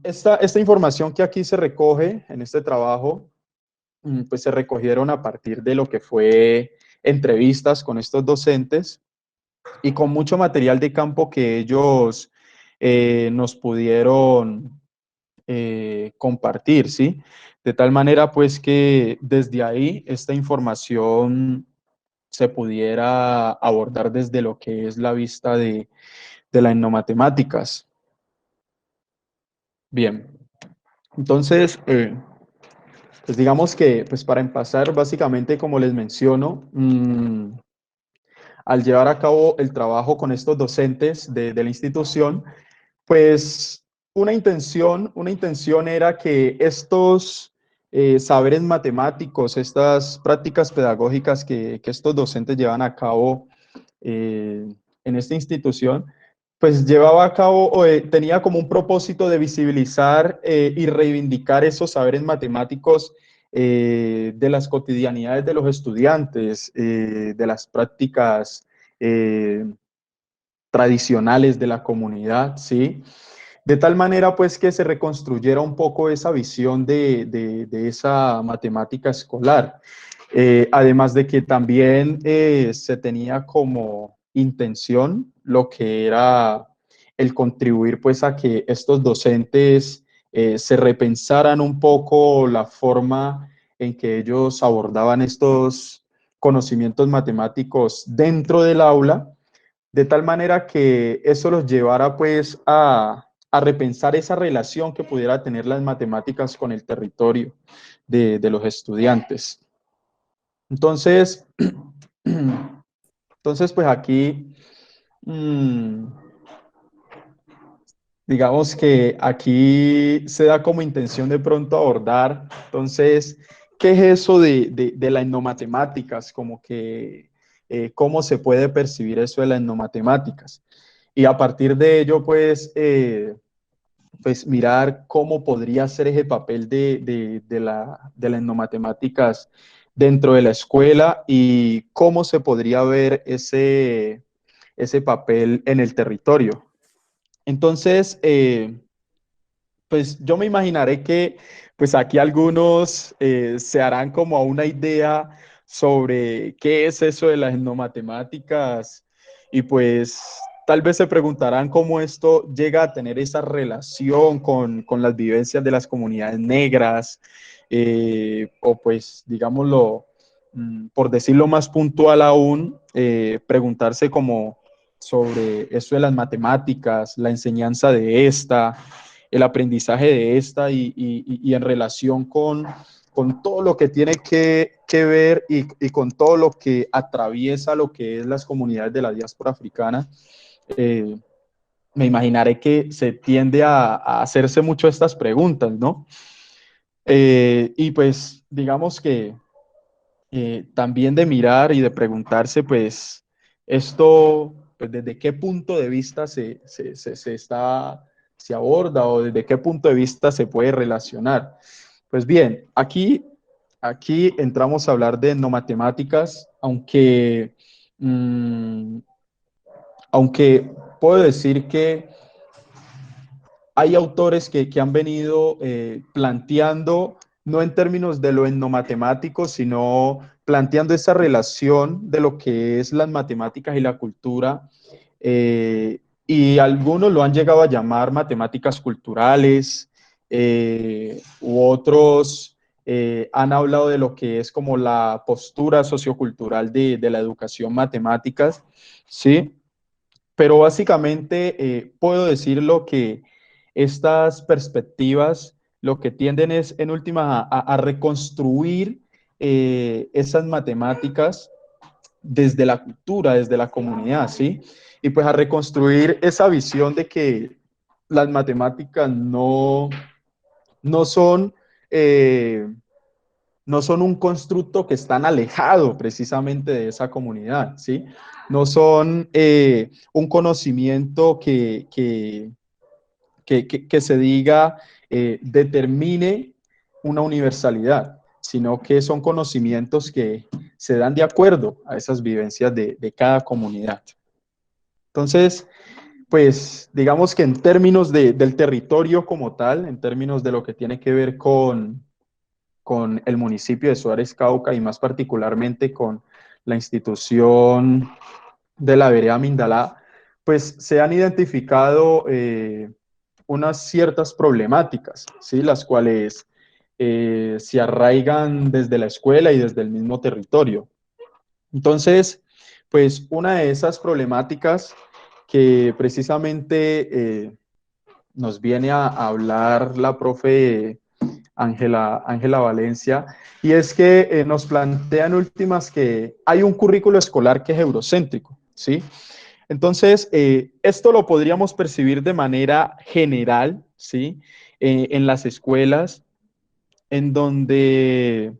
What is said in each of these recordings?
Esta información que aquí se recoge en este trabajo, pues se recogieron a partir de lo que fue entrevistas con estos docentes y con mucho material de campo que ellos nos pudieron compartir, ¿sí? De tal manera, pues, que desde ahí esta información se pudiera abordar desde lo que es la vista de las etnomatemáticas. Bien, entonces, pues digamos que, pues para empezar, básicamente, como les menciono, al llevar a cabo el trabajo con estos docentes de la institución, pues una intención era que estos saberes matemáticos, estas prácticas pedagógicas que estos docentes llevan a cabo en esta institución, pues llevaba a cabo, tenía como un propósito de visibilizar y reivindicar esos saberes matemáticos de las cotidianidades de los estudiantes, de las prácticas eh, tradicionales de la comunidad, ¿sí? De tal manera, pues, que se reconstruyera un poco esa visión de esa matemática escolar. Además de que también se tenía como intención lo que era el contribuir, pues, a que estos docentes se repensaran un poco la forma en que ellos abordaban estos conocimientos matemáticos dentro del aula, de tal manera que eso los llevara pues a repensar esa relación que pudiera tener las matemáticas con el territorio de los estudiantes. Entonces, entonces pues aquí, mmm, digamos que aquí se da como intención de pronto abordar, entonces, ¿qué es eso de las etnomatemáticas? Como que, ¿cómo se puede percibir eso de las etnomatemáticas? Y a partir de ello, pues mirar cómo podría ser ese papel de las etnomatemáticas dentro de la escuela y cómo se podría ver ese papel en el territorio. Entonces, pues yo me imaginaré que pues aquí algunos se harán como a una idea sobre qué es eso de las etnomatemáticas y pues tal vez se preguntarán cómo esto llega a tener esa relación con las vivencias de las comunidades negras o pues digámoslo, por decirlo más puntual aún, preguntarse como sobre eso de las matemáticas, la enseñanza de esta, el aprendizaje de esta y en relación con todo lo que tiene que ver y con todo lo que atraviesa lo que es las comunidades de la diáspora africana, eh, me imaginaré que se tiende a hacerse mucho estas preguntas, ¿no? Y pues digamos que también de mirar y de preguntarse, pues, esto, pues, desde qué punto de vista se aborda o desde qué punto de vista se puede relacionar. Pues bien, aquí entramos a hablar de no matemáticas, mmm, aunque puedo decir que hay autores que han venido planteando, no en términos de lo etnomatemático, sino planteando esa relación de lo que es las matemáticas y la cultura, y algunos lo han llegado a llamar matemáticas culturales, u otros han hablado de lo que es como la postura sociocultural de la educación matemáticas, ¿sí? Pero básicamente puedo decirlo que estas perspectivas lo que tienden es en última a reconstruir esas matemáticas desde la cultura, desde la comunidad, ¿sí? Y pues a reconstruir esa visión de que las matemáticas no son eh, no son un constructo que están alejado precisamente de esa comunidad, ¿sí? No son un conocimiento que se diga determine una universalidad, sino que son conocimientos que se dan de acuerdo a esas vivencias de cada comunidad. Entonces, pues digamos que en términos del territorio como tal, en términos de lo que tiene que ver con el municipio de Suárez Cauca y más particularmente con la institución de la vereda Mindalá, pues se han identificado unas ciertas problemáticas, ¿sí? Las cuales se arraigan desde la escuela y desde el mismo territorio. Entonces, pues una de esas problemáticas que precisamente nos viene a hablar la profe Ángela Valencia, y es que nos plantean últimas que hay un currículo escolar que es eurocéntrico, ¿sí? Entonces, esto lo podríamos percibir de manera general, ¿sí? En las escuelas, en donde,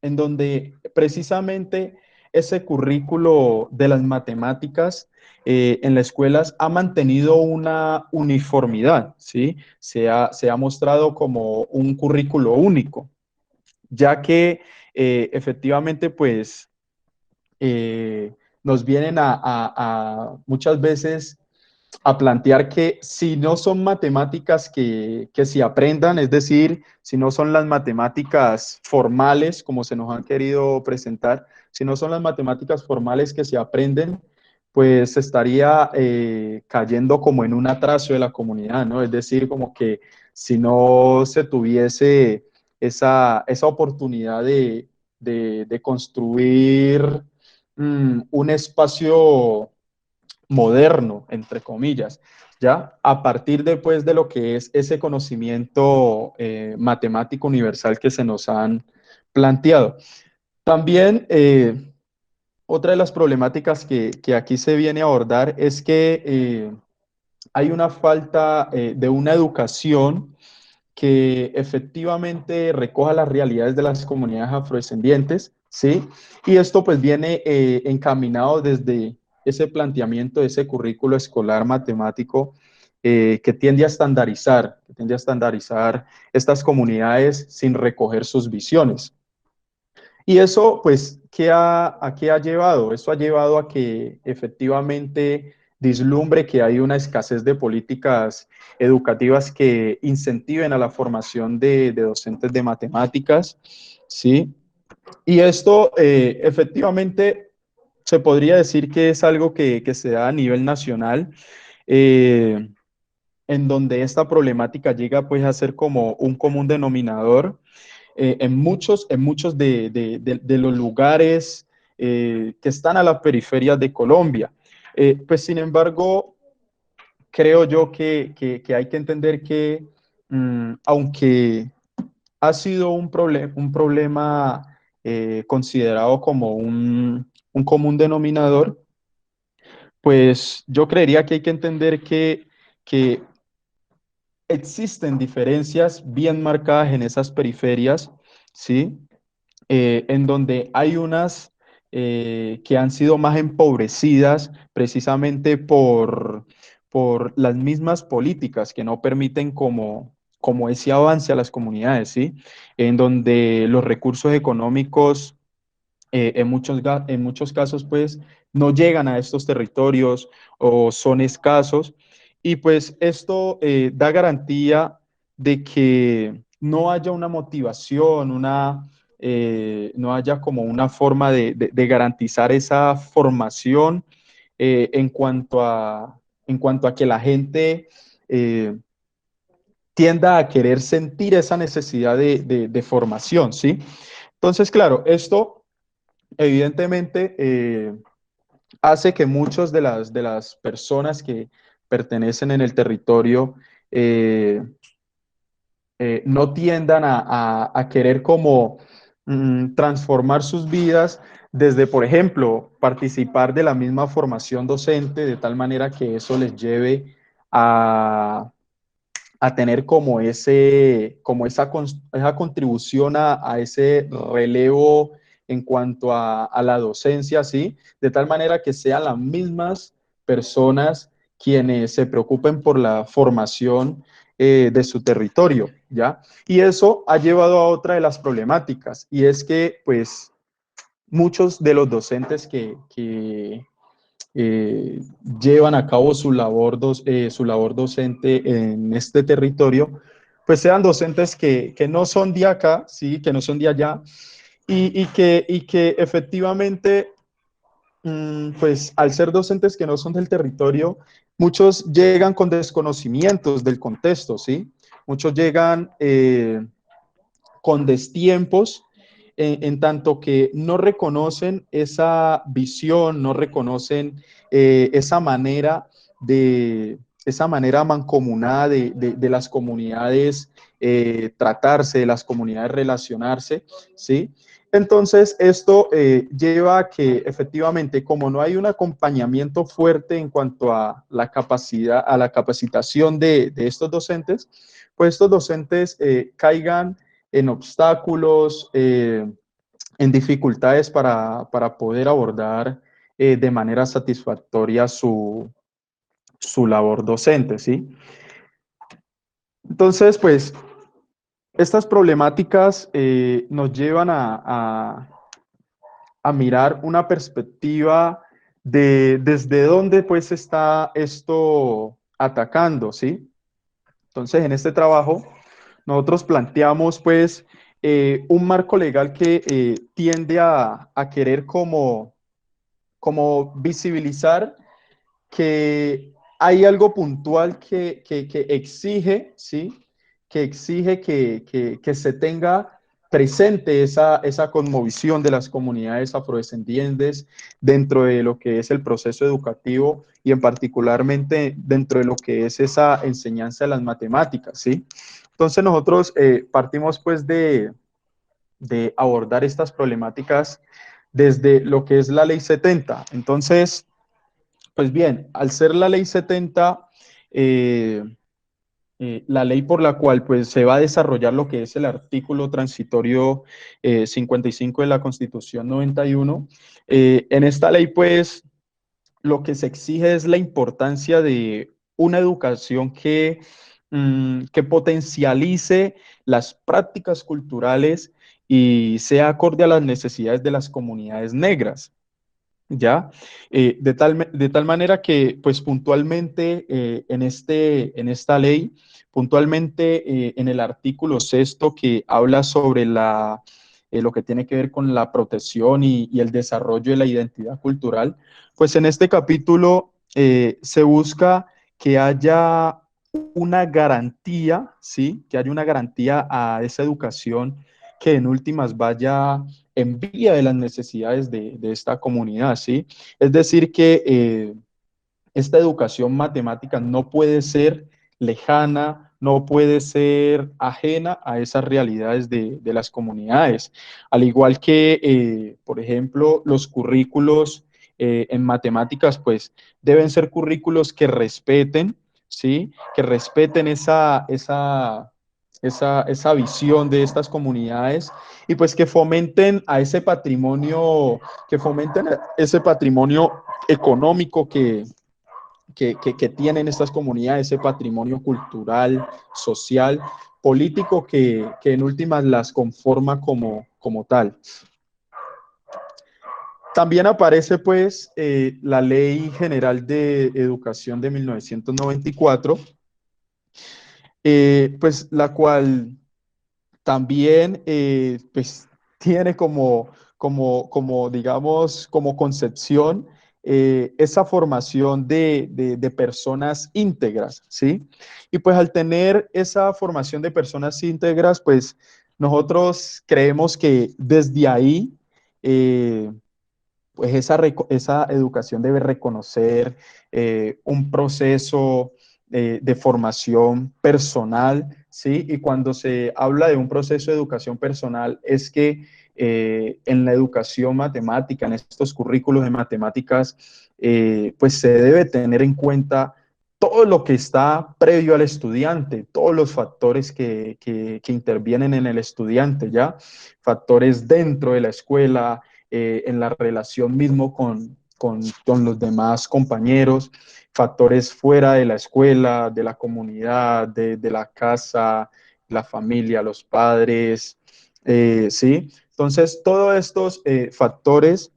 en donde precisamente ese currículo de las matemáticas en las escuelas ha mantenido una uniformidad, ¿sí? Se ha mostrado como un currículo único, ya que efectivamente, pues, nos vienen a muchas veces a plantear que si no son matemáticas que se aprendan, es decir, si no son las matemáticas formales, como se nos han querido presentar, si no son las matemáticas formales que se aprenden, pues se estaría cayendo como en un atraso de la comunidad, ¿no? Es decir, como que si no se tuviese esa oportunidad de construir un espacio moderno, entre comillas, ¿ya? A partir después de lo que es ese conocimiento matemático universal que se nos han planteado. También otra de las problemáticas que aquí se viene a abordar es que hay una falta de una educación que efectivamente recoja las realidades de las comunidades afrodescendientes, ¿sí? Y esto pues viene encaminado desde ese planteamiento, ese currículo escolar matemático que tiende a estandarizar estas comunidades sin recoger sus visiones. Y eso, pues, ¿a qué ha llevado? Eso ha llevado a que efectivamente dislumbre que hay una escasez de políticas educativas que incentiven a la formación de docentes de matemáticas, ¿sí? Y esto efectivamente se podría decir que es algo que se da a nivel nacional, eh, en donde esta problemática llega pues a ser como un común denominador en muchos de los lugares que están a las periferias de Colombia. Pues sin embargo, creo yo que hay que entender que aunque ha sido un problema considerado como un común denominador, pues yo creería que hay que entender que existen diferencias bien marcadas en esas periferias, ¿sí? En donde hay unas que han sido más empobrecidas precisamente por las mismas políticas que no permiten como ese avance a las comunidades, ¿sí? En donde los recursos económicos en muchos casos, pues, no llegan a estos territorios o son escasos. Y pues esto da garantía de que no haya una motivación, no haya como una forma de garantizar esa formación en cuanto a que la gente tienda a querer sentir esa necesidad de formación, ¿sí? Entonces, claro, esto evidentemente hace que muchas de las personas que pertenecen en el territorio eh, no tiendan a querer como transformar sus vidas desde, por ejemplo, participar de la misma formación docente, de tal manera que eso les lleve a, a tener como, esa contribución a ese relevo en cuanto a la docencia, ¿sí? De tal manera que sean las mismas personas quienes se preocupen por la formación de su territorio, ¿ya? Y eso ha llevado a otra de las problemáticas, y es que, pues, muchos de los docentes que llevan a cabo su labor docente en este territorio, pues sean docentes que no son de acá, ¿sí? Que no son de allá, y que efectivamente, pues al ser docentes que no son del territorio, muchos llegan con desconocimientos del contexto, ¿sí? Muchos llegan con destiempos, en tanto que no reconocen esa visión, no reconocen esa manera esa manera mancomunada de las comunidades tratarse, de las comunidades relacionarse, ¿sí? Entonces, esto lleva a que efectivamente, como no hay un acompañamiento fuerte en cuanto a la capacidad, a la capacitación de estos docentes, pues estos docentes caigan en obstáculos, en dificultades para poder abordar de manera satisfactoria su labor docente, ¿sí? Entonces, pues, estas problemáticas nos llevan a mirar una perspectiva de desde dónde, pues, está esto atacando, ¿sí? Entonces, en este trabajo, nosotros planteamos, pues, un marco legal que tiende a querer como visibilizar que hay algo puntual que exige, ¿sí? Que exige que se tenga presente esa conmovisión de las comunidades afrodescendientes dentro de lo que es el proceso educativo y en particularmente dentro de lo que es esa enseñanza de las matemáticas, ¿sí? Entonces nosotros partimos pues de abordar estas problemáticas desde lo que es la ley 70. Entonces, pues bien, al ser la ley 70, eh, la ley por la cual pues, se va a desarrollar lo que es el artículo transitorio 55 de la Constitución 91, en esta ley pues lo que se exige es la importancia de una educación que potencialice las prácticas culturales y sea acorde a las necesidades de las comunidades negras. ¿Ya? De tal manera que, pues puntualmente en esta ley, puntualmente en el artículo sexto que habla sobre lo que tiene que ver con la protección y el desarrollo de la identidad cultural, pues en este capítulo se busca que haya una garantía, ¿sí? Que haya una garantía a esa educación que en últimas vaya en vía de las necesidades de esta comunidad, ¿sí? Es decir, que esta educación matemática no puede ser lejana, no puede ser ajena a esas realidades de las comunidades. Al igual que, por ejemplo, los currículos en matemáticas, pues deben ser currículos que respeten, ¿sí? Que respeten esa visión de estas comunidades y pues que fomenten a ese patrimonio, que fomenten ese patrimonio económico que tienen estas comunidades, ese patrimonio cultural, social, político que en últimas las conforma como tal. También aparece pues la Ley General de Educación de 1994, pues la cual también pues, tiene digamos, como concepción esa formación de personas íntegras, ¿sí? Y pues al tener esa formación de personas íntegras, pues nosotros creemos que desde ahí, pues esa educación debe reconocer un proceso de formación personal, ¿sí? Y cuando se habla de un proceso de educación personal, es que en la educación matemática, en estos currículos de matemáticas, pues se debe tener en cuenta todo lo que está previo al estudiante, todos los factores que intervienen en el estudiante, ¿ya? Factores dentro de la escuela, en la relación mismo con los demás compañeros, factores fuera de la escuela, de la comunidad, de la casa, la familia, los padres, ¿sí? Entonces, todos estos factores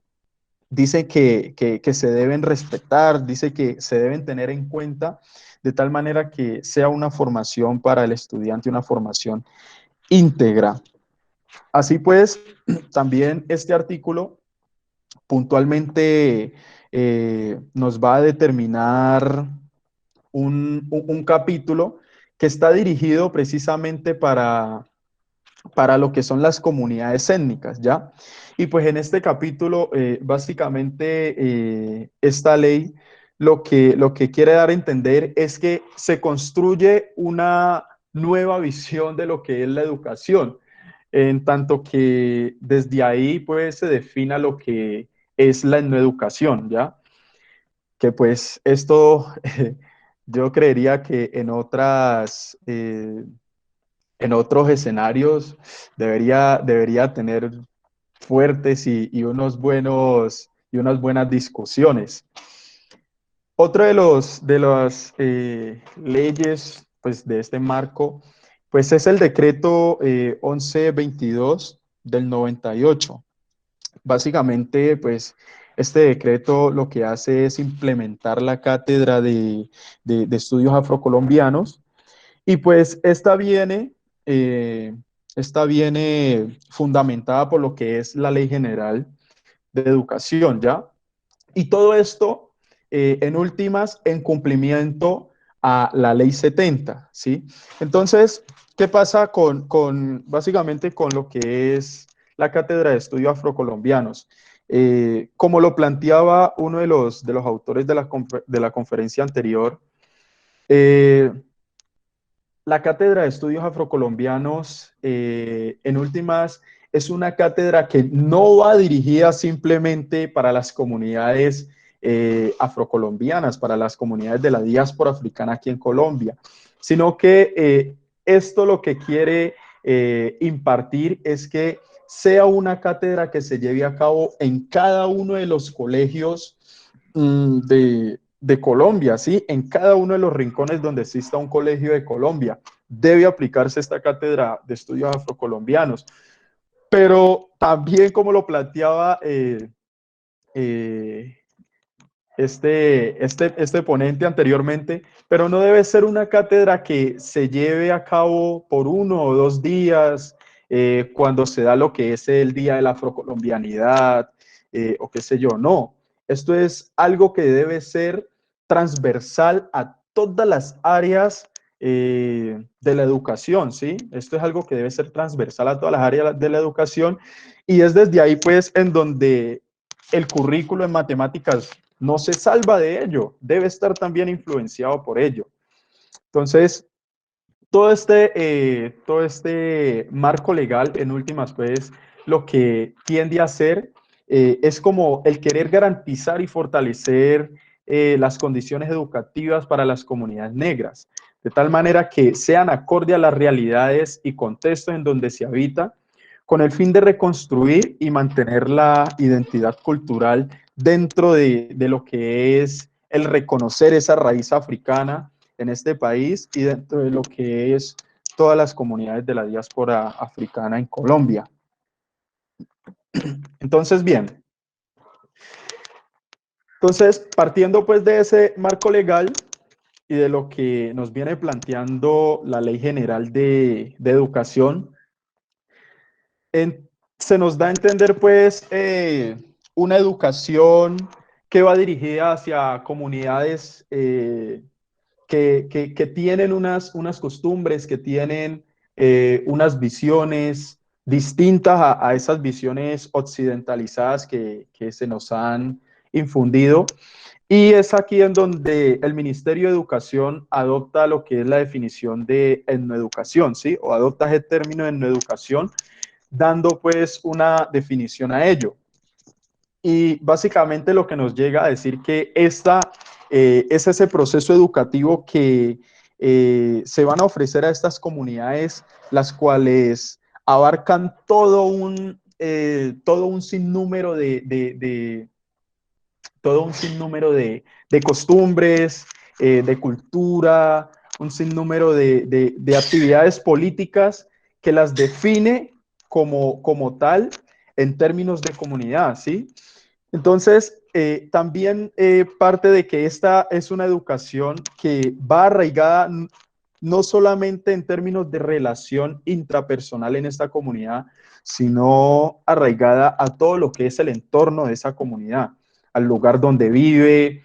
dice que se deben respetar, dice que se deben tener en cuenta de tal manera que sea una formación para el estudiante, una formación íntegra. Así pues, también este artículo puntualmente nos va a determinar un capítulo que está dirigido precisamente para lo que son las comunidades étnicas, ¿ya? Y pues en este capítulo, básicamente, esta ley lo que quiere dar a entender es que se construye una nueva visión de lo que es la educación, en tanto que desde ahí pues se defina lo que es la no educación, ¿ya? Que pues esto yo creería que en otros escenarios debería tener fuertes y unas buenas discusiones. Otro de las leyes pues, de este marco pues, es el decreto 1122 del 98. Básicamente, pues, este decreto lo que hace es implementar la cátedra de estudios afrocolombianos y pues eh, esta viene fundamentada por lo que es la Ley General de Educación, ¿ya? Y todo esto, en últimas, en cumplimiento a la Ley 70, ¿sí? Entonces, ¿qué pasa básicamente con lo que es la Cátedra de Estudios Afrocolombianos? Como lo planteaba uno de los autores de la conferencia anterior, eh, la Cátedra de Estudios Afrocolombianos, en últimas, es una cátedra que no va dirigida simplemente para las comunidades afrocolombianas, para las comunidades de la diáspora africana aquí en Colombia, sino que esto lo que quiere impartir es que sea una cátedra que se lleve a cabo en cada uno de los colegios de Colombia, ¿sí? En cada uno de los rincones donde exista un colegio de Colombia, debe aplicarse esta cátedra de estudios afrocolombianos. Pero también, como lo planteaba eh, este ponente anteriormente, pero no debe ser una cátedra que se lleve a cabo por 1 o 2 días, cuando se da lo que es el Día de la Afrocolombianidad, o qué sé yo, no. Esto es algo que debe ser transversal a todas las áreas de la educación, ¿sí? Esto es algo que debe ser transversal a todas las áreas de la educación y es desde ahí, pues, en donde el currículo en matemáticas no se salva de ello, debe estar también influenciado por ello. Entonces, todo este marco legal, en últimas, pues, lo que tiende a hacer es como el querer garantizar y fortalecer las condiciones educativas para las comunidades negras, de tal manera que sean acorde a las realidades y contextos en donde se habita, con el fin de reconstruir y mantener la identidad cultural dentro de lo que es el reconocer esa raíz africana en este país y dentro de lo que es todas las comunidades de la diáspora africana en Colombia. Entonces, bien, partiendo pues de ese marco legal y de lo que nos viene planteando la Ley General de Educación, se nos da a entender pues una educación que va dirigida hacia comunidades que tienen unas costumbres, que tienen unas visiones distintas a esas visiones occidentalizadas que se nos han infundido. Y es aquí en donde el Ministerio de Educación adopta lo que es la definición de etnoeducación, ¿sí? O adopta ese término de etnoeducación, dando pues una definición a ello. Y básicamente lo que nos llega a decir que esta es ese proceso educativo que se van a ofrecer a estas comunidades, las cuales abarcan todo un sinnúmero todo un sinnúmero de costumbres, de cultura, un sinnúmero de actividades políticas que las define como tal en términos de comunidad, ¿sí? Entonces, también parte de que esta es una educación que va arraigada no solamente en términos de relación intrapersonal en esta comunidad, sino arraigada a todo lo que es el entorno de esa comunidad, al lugar donde vive,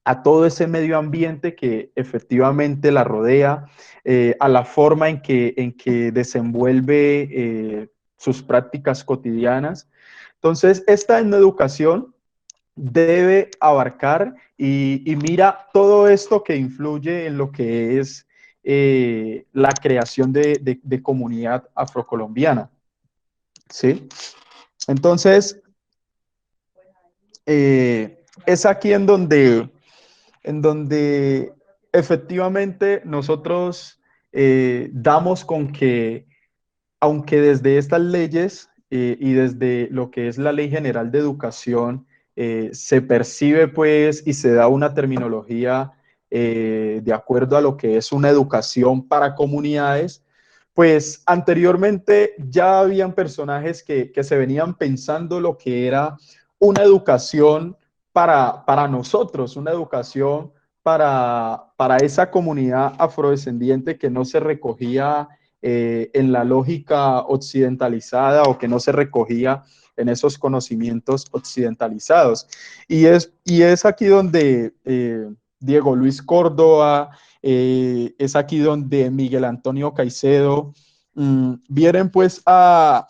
a todo ese medio ambiente que efectivamente la rodea, a la forma en que desenvuelve sus prácticas cotidianas. Entonces, esta en educación debe abarcar y mira todo esto que influye en lo que es la creación de comunidad afrocolombiana, ¿sí? Entonces, es aquí en donde efectivamente nosotros damos con que aunque desde estas leyes y desde lo que es la Ley General de Educación se percibe pues y se da una terminología de acuerdo a lo que es una educación para comunidades, pues anteriormente ya habían personajes que se venían pensando lo que era una educación para nosotros, una educación para esa comunidad afrodescendiente que no se recogía en la lógica occidentalizada o que no se recogía en esos conocimientos occidentalizados. Y es aquí donde Diego Luis Córdoba, es aquí donde Miguel Antonio Caicedo vienen pues a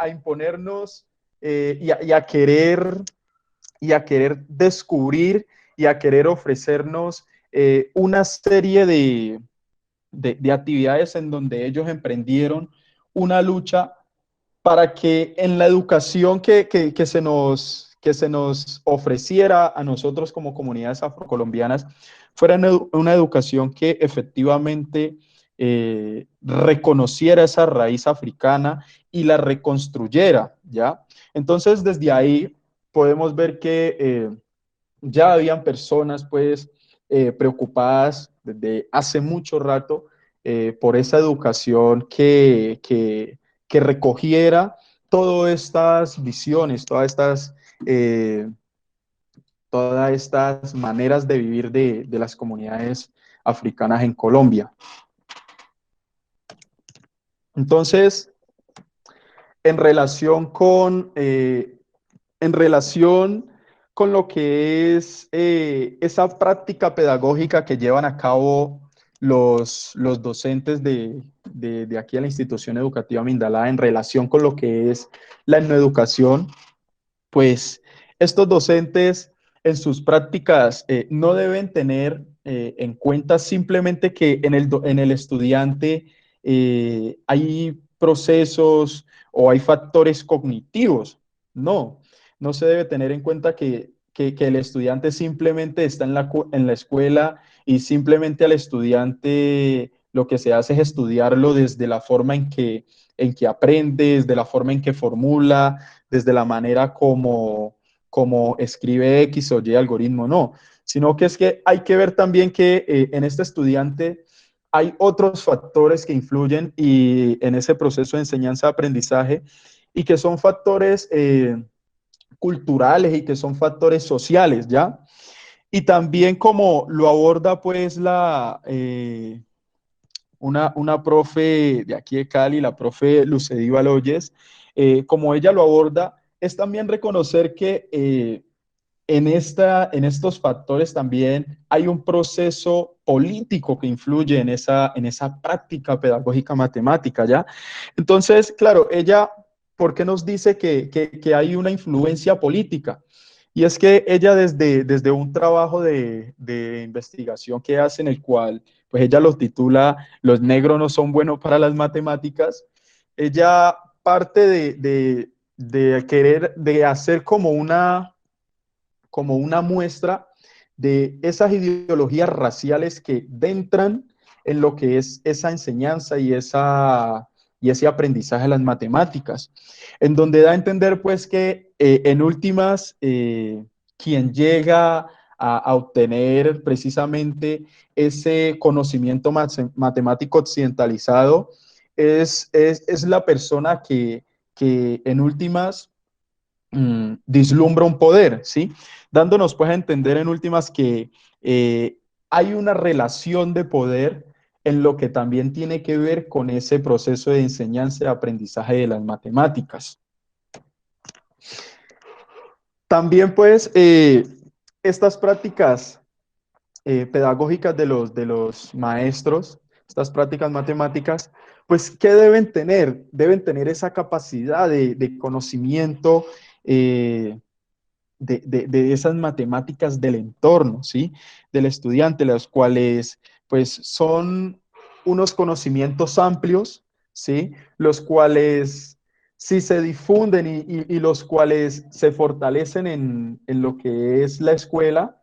imponernos y a querer descubrir y a querer ofrecernos una serie de actividades en donde ellos emprendieron una lucha para que en la educación que se nos ofreciera a nosotros como comunidades afrocolombianas fuera una educación que efectivamente reconociera esa raíz africana y la reconstruyera, ¿ya? Entonces, desde ahí podemos ver que ya habían personas pues preocupadas desde hace mucho rato por esa educación que recogiera todas estas visiones, eh, todas estas maneras de vivir de las comunidades africanas en Colombia. Entonces, en relación en relación con lo que es esa práctica pedagógica que llevan a cabo los docentes de aquí a la institución educativa Mindalá en relación con lo que es la etnoeducación, pues estos docentes en sus prácticas no deben tener en cuenta simplemente que en el estudiante hay procesos o hay factores cognitivos. No, no se debe tener en cuenta que el estudiante simplemente está en la escuela y simplemente al estudiante lo que se hace es estudiarlo desde la forma en que aprende, desde la forma en que formula, desde la manera como escribe X o Y algoritmo, no, sino que es que hay que ver también que en este estudiante hay otros factores que influyen y en ese proceso de enseñanza-aprendizaje y que son factores culturales y que son factores sociales, ¿ya? Y también como lo aborda pues una profe de aquí de Cali, la profe Lucedy Baloyes, como ella lo aborda, es también reconocer que en estos factores también hay un proceso político que influye en esa práctica pedagógica matemática, ¿ya? Entonces, claro, ella, ¿por qué nos dice que hay una influencia política? Y es que ella desde un trabajo de investigación que hace en el cual, pues ella lo titula Los negros no son buenos para las matemáticas, ella parte de querer, de hacer como como una muestra de esas ideologías raciales que entran en lo que es esa enseñanza y ese aprendizaje de las matemáticas, en donde da a entender pues que en últimas quien llega a obtener precisamente ese conocimiento matemático occidentalizado es la persona que en últimas dislumbra un poder, ¿sí? Dándonos pues a entender en últimas que hay una relación de poder en lo que también tiene que ver con ese proceso de enseñanza y aprendizaje de las matemáticas. También pues estas prácticas pedagógicas de los maestros, estas prácticas matemáticas, pues ¿qué deben tener? Deben tener esa capacidad de conocimiento de esas matemáticas del entorno, ¿sí? Del estudiante, las cuales pues son unos conocimientos amplios, ¿sí? Los cuales si se difunden y los cuales se fortalecen en lo que es la escuela,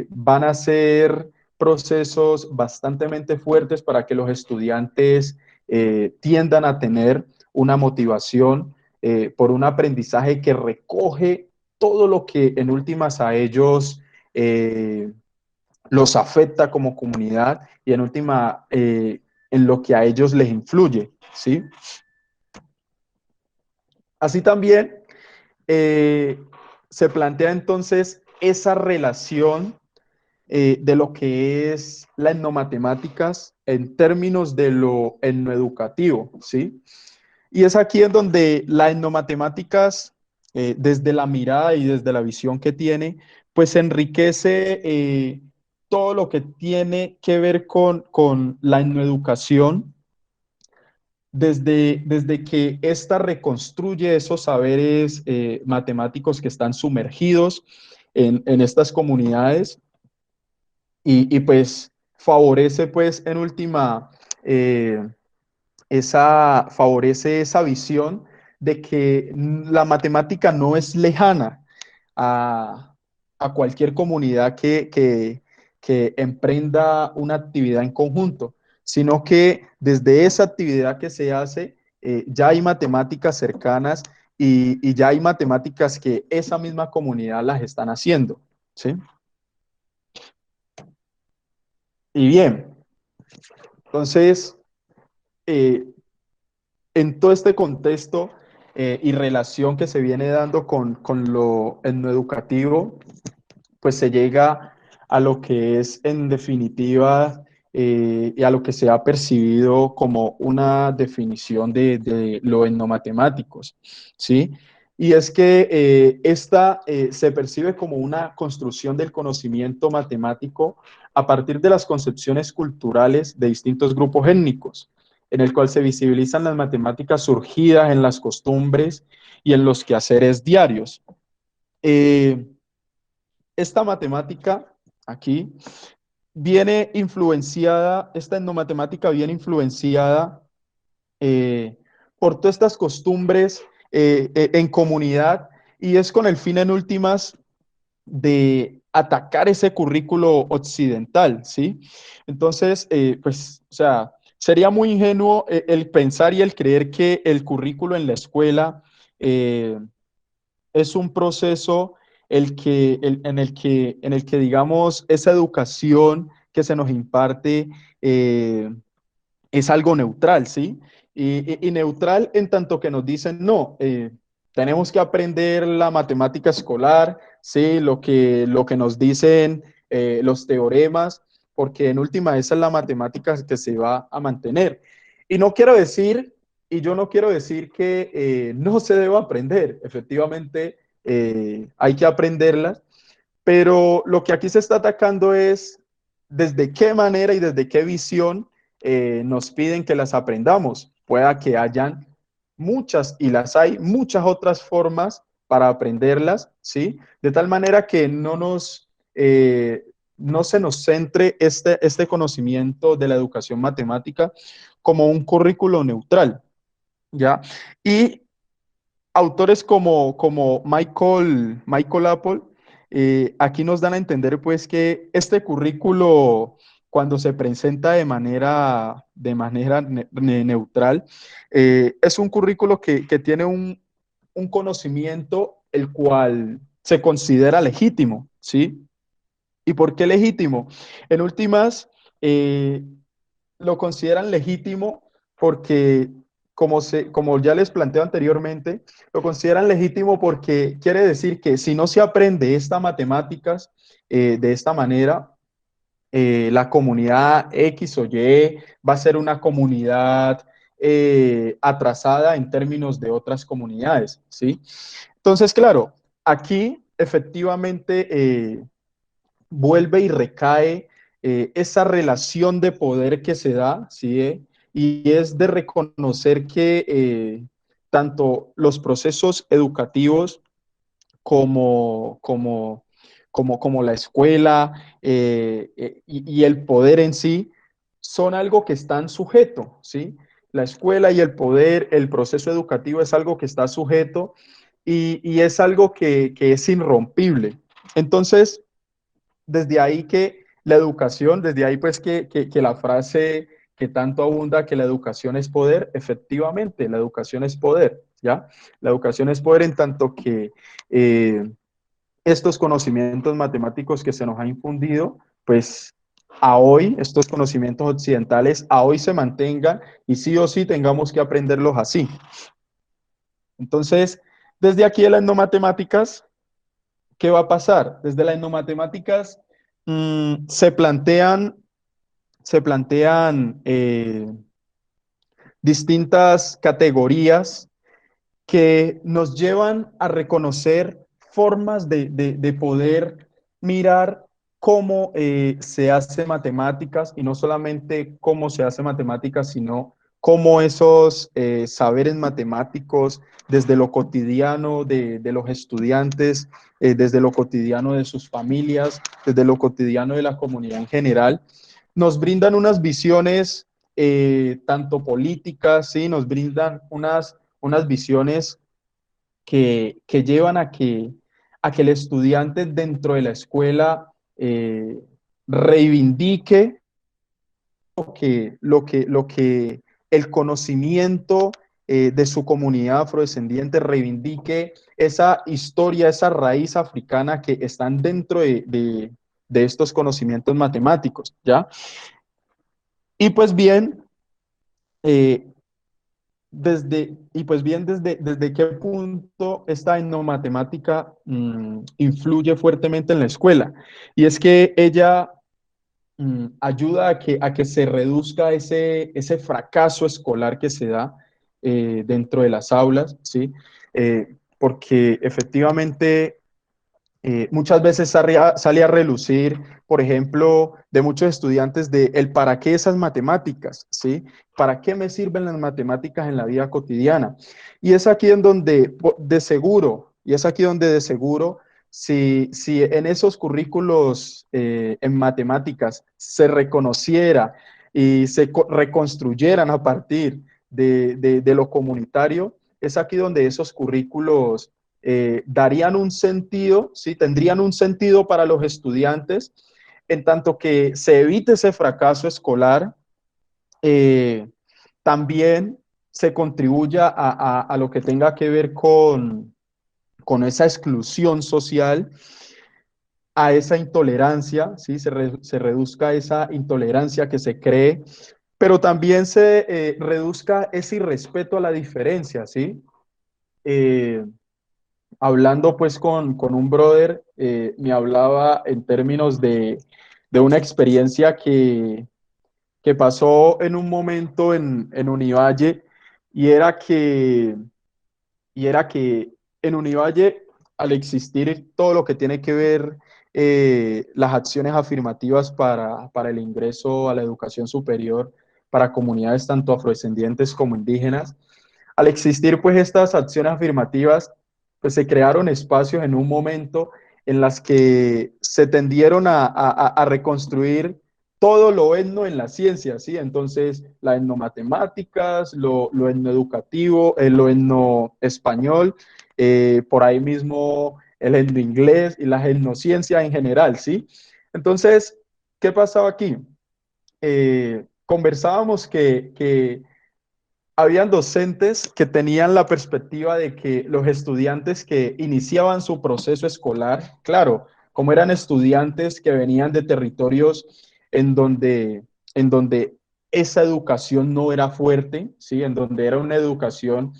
van a ser procesos bastante fuertes para que los estudiantes tiendan a tener una motivación por un aprendizaje que recoge todo lo que en últimas a ellos los afecta como comunidad y en última en lo que a ellos les influye, ¿sí? Así también eh, se plantea entonces esa relación de lo que es la etnomatemáticas en términos de lo etnoeducativo, ¿sí? Y es aquí en donde la etnomatemáticas, desde la mirada y desde la visión que tiene, pues enriquece todo lo que tiene que ver con la etnoeducación, desde que ésta reconstruye esos saberes matemáticos que están sumergidos en estas comunidades pues favorece pues en última favorece esa visión de que la matemática no es lejana a, a cualquier comunidad que emprenda una actividad en conjunto, sino que desde esa actividad que se hace, ya hay matemáticas cercanas y ya hay matemáticas que esa misma comunidad las están haciendo, ¿sí? Y bien, entonces, eh, en todo este contexto y relación que se viene dando con lo educativo, pues se llega a lo que es en definitiva y a lo que se ha percibido como una definición de lo etnomatemáticos, ¿sí? Y es que esta se percibe como una construcción del conocimiento matemático a partir de las concepciones culturales de distintos grupos étnicos, en el cual se visibilizan las matemáticas surgidas en las costumbres y en los quehaceres diarios. Eh, esta matemática aquí viene influenciada, esta etnomatemática viene influenciada eh, por todas estas costumbres en comunidad y es con el fin en últimas de atacar ese currículo occidental, ¿sí? Entonces, pues, o sea, sería muy ingenuo el pensar y el creer que el currículo en la escuela es un proceso en el que, digamos, esa educación que se nos imparte es algo neutral, ¿sí? Y neutral en tanto que nos dicen, no, tenemos que aprender la matemática escolar, ¿sí? Lo que nos dicen los teoremas, porque en última esa es la matemática que se va a mantener. Y no quiero decir, y yo no quiero decir que no se deba aprender, efectivamente hay que aprenderlas, pero lo que aquí se está atacando es desde qué manera y desde qué visión nos piden que las aprendamos. Pueda que hayan muchas, y las hay, muchas otras formas para aprenderlas, ¿sí? De tal manera que no se nos centre este conocimiento de la educación matemática como un currículo neutral, ¿ya? Y autores como Michael Apple aquí nos dan a entender pues que este currículo, cuando se presenta de manera neutral, es un currículo que tiene un conocimiento el cual se considera legítimo, ¿sí? ¿Y por qué legítimo? En últimas, eh, lo consideran legítimo porque, como ya les planteo anteriormente, lo consideran legítimo porque quiere decir que si no se aprende estas matemáticas de esta manera, la comunidad X o Y va a ser una comunidad atrasada en términos de otras comunidades, ¿sí? Entonces, claro, aquí efectivamente vuelve y recae esa relación de poder que se da, ¿sí? Y es de reconocer que tanto los procesos educativos como, como, como la escuela y el poder en sí son algo que están sujeto, ¿sí? La escuela y el poder, el proceso educativo es algo que está sujeto y es algo que es irrompible. Entonces, desde ahí que la educación, desde ahí pues que la frase que tanto abunda que la educación es poder, efectivamente, la educación es poder, ¿ya? La educación es poder en tanto que estos conocimientos matemáticos que se nos ha infundido, pues a hoy, estos conocimientos occidentales, a hoy se mantengan y sí o sí tengamos que aprenderlos así. Entonces, desde aquí de las no matemáticas, ¿qué va a pasar? Desde las etnomatemáticas se plantean distintas categorías que nos llevan a reconocer formas de poder mirar cómo se hace matemáticas y no solamente cómo se hace matemáticas, sino cómo esos saberes matemáticos desde lo cotidiano de los estudiantes, desde lo cotidiano de sus familias, desde lo cotidiano de la comunidad en general, nos brindan unas visiones tanto políticas, ¿sí? Nos brindan unas visiones que llevan a que el estudiante dentro de la escuela reivindique lo que el conocimiento de su comunidad afrodescendiente reivindique esa historia, esa raíz africana que están dentro de estos conocimientos matemáticos, ¿ya? Y pues bien, eh, desde qué punto esta etnomatemática influye fuertemente en la escuela. Y es que ella ayuda a que se reduzca ese fracaso escolar que se da dentro de las aulas, ¿sí? Porque efectivamente muchas veces sale a relucir, por ejemplo, de muchos estudiantes de el para qué esas matemáticas, ¿sí? ¿Para qué me sirven las matemáticas en la vida cotidiana? Y es aquí en donde de seguro, y es aquí donde de seguro, si en esos currículos en matemáticas se reconociera y se reconstruyeran a partir de lo comunitario, es aquí donde esos currículos darían un sentido, ¿sí? Tendrían un sentido para los estudiantes, en tanto que se evite ese fracaso escolar, eh, también se contribuya a lo que tenga que ver con esa exclusión social, a esa intolerancia, ¿sí? Se reduzca esa intolerancia que se cree, pero también se reduzca ese irrespeto a la diferencia, ¿sí? Eh, Hablando pues con un brother, me hablaba en términos de una experiencia que pasó en un momento en Univalle y era que, y era que en Univalle, al existir todo lo que tiene que ver las acciones afirmativas para el ingreso a la educación superior para comunidades tanto afrodescendientes como indígenas, al existir pues estas acciones afirmativas, pues se crearon espacios en un momento en las que se tendieron a reconstruir todo lo etno en la ciencia, ¿sí? Entonces, la etnomatemáticas, lo etnoeducativo, lo etnoespañol, por ahí mismo el etnoinglés y la etnociencia en general, ¿sí? Entonces, ¿qué pasaba aquí? Conversábamos que habían docentes que tenían la perspectiva de que los estudiantes que iniciaban su proceso escolar, claro, como eran estudiantes que venían de territorios en donde, en donde esa educación no era fuerte, ¿sí? En donde era una educación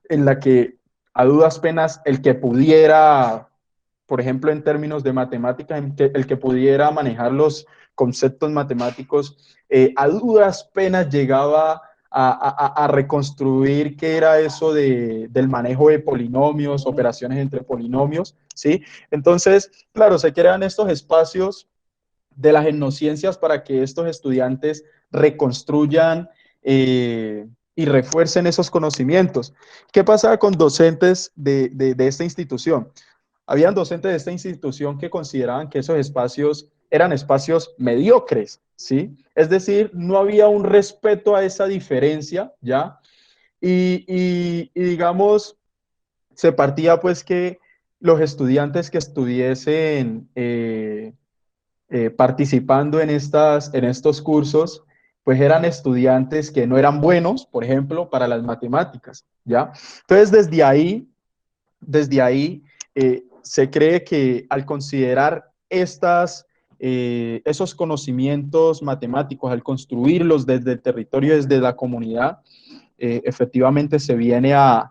en la que a duras penas el que pudiera, por ejemplo, en términos de matemáticas, el que pudiera manejar los conceptos matemáticos, a duras penas llegaba a reconstruir qué era eso del manejo de polinomios, operaciones entre polinomios, ¿sí? Entonces, claro, se crean estos espacios de las etnociencias para que estos estudiantes reconstruyan y refuercen esos conocimientos. ¿Qué pasaba con docentes de esta institución? Habían docentes de esta institución que consideraban que esos espacios eran espacios mediocres, ¿sí? Es decir, no había un respeto a esa diferencia, ¿ya? Y digamos, se partía pues que los estudiantes que estuviesen participando en estos cursos, pues eran estudiantes que no eran buenos, por ejemplo, para las matemáticas, ¿ya? Entonces, desde ahí se cree que al considerar esos conocimientos matemáticos, al construirlos desde el territorio, desde la comunidad, efectivamente se viene a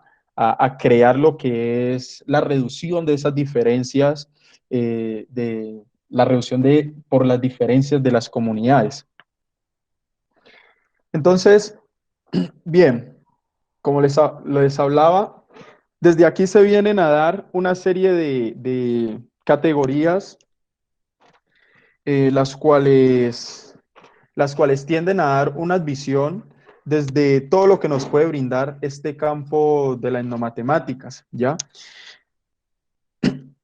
crear lo que es la reducción de esas diferencias, de la reducción por las diferencias de las comunidades. Entonces, bien, como les hablaba, desde aquí se vienen a dar una serie de categorías, las cuales tienden a dar una visión desde todo lo que nos puede brindar este campo de las etnomatemáticas, ¿ya?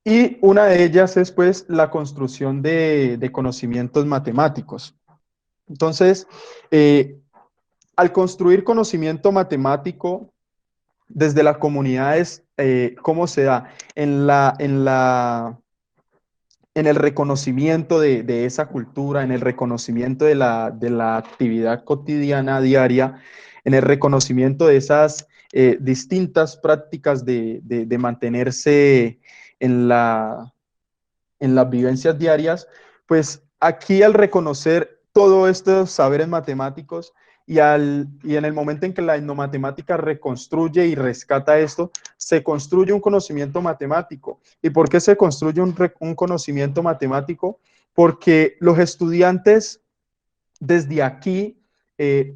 Y una de ellas es, pues, la construcción de conocimientos matemáticos. Entonces, al construir conocimiento matemático desde las comunidades, ¿cómo se da? En el reconocimiento de esa cultura, en el reconocimiento de la actividad cotidiana diaria, en el reconocimiento de esas distintas prácticas de mantenerse en en las vivencias diarias, pues aquí al reconocer todos estos saberes matemáticos y en el momento en que la etnomatemática reconstruye y rescata esto, se construye un conocimiento matemático. ¿Y por qué se construye un conocimiento matemático? Porque los estudiantes desde aquí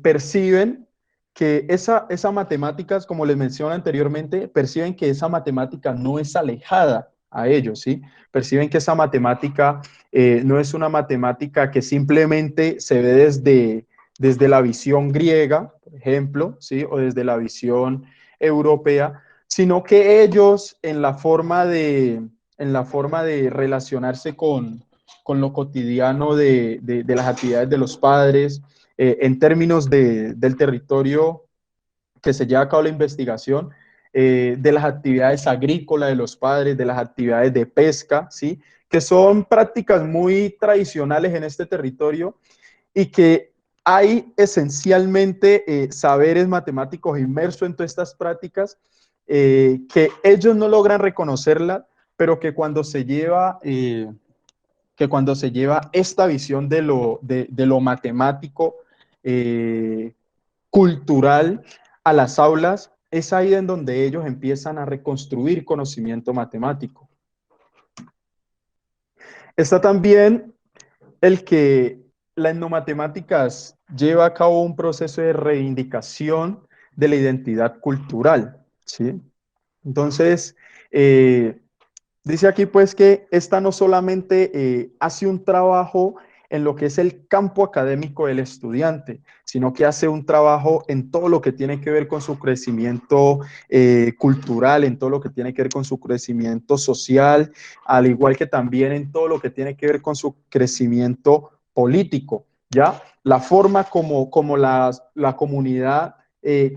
perciben que esa matemáticas, como les mencioné anteriormente, perciben que esa matemática no es alejada a ellos, ¿sí? Perciben que esa matemática no es una matemática que simplemente se ve desde la visión griega, por ejemplo, ¿sí? O desde la visión europea, sino que ellos en la forma de relacionarse con lo cotidiano de las actividades de los padres, en términos del territorio que se lleva a cabo la investigación, de las actividades agrícolas de los padres, de las actividades de pesca, ¿sí? Que son prácticas muy tradicionales en este territorio y que hay esencialmente saberes matemáticos inmersos en todas estas prácticas que ellos no logran reconocerla, pero que cuando se lleva esta visión de lo matemático, eh, cultural, a las aulas, es ahí en donde ellos empiezan a reconstruir conocimiento matemático. Está también el que la etnomatemáticas lleva a cabo un proceso de reivindicación de la identidad cultural, ¿sí? Entonces, dice aquí pues que esta no solamente hace un trabajo en lo que es el campo académico del estudiante, sino que hace un trabajo en todo lo que tiene que ver con su crecimiento cultural, en todo lo que tiene que ver con su crecimiento social, al igual que también en todo lo que tiene que ver con su crecimiento político, ¿ya? La forma como la comunidad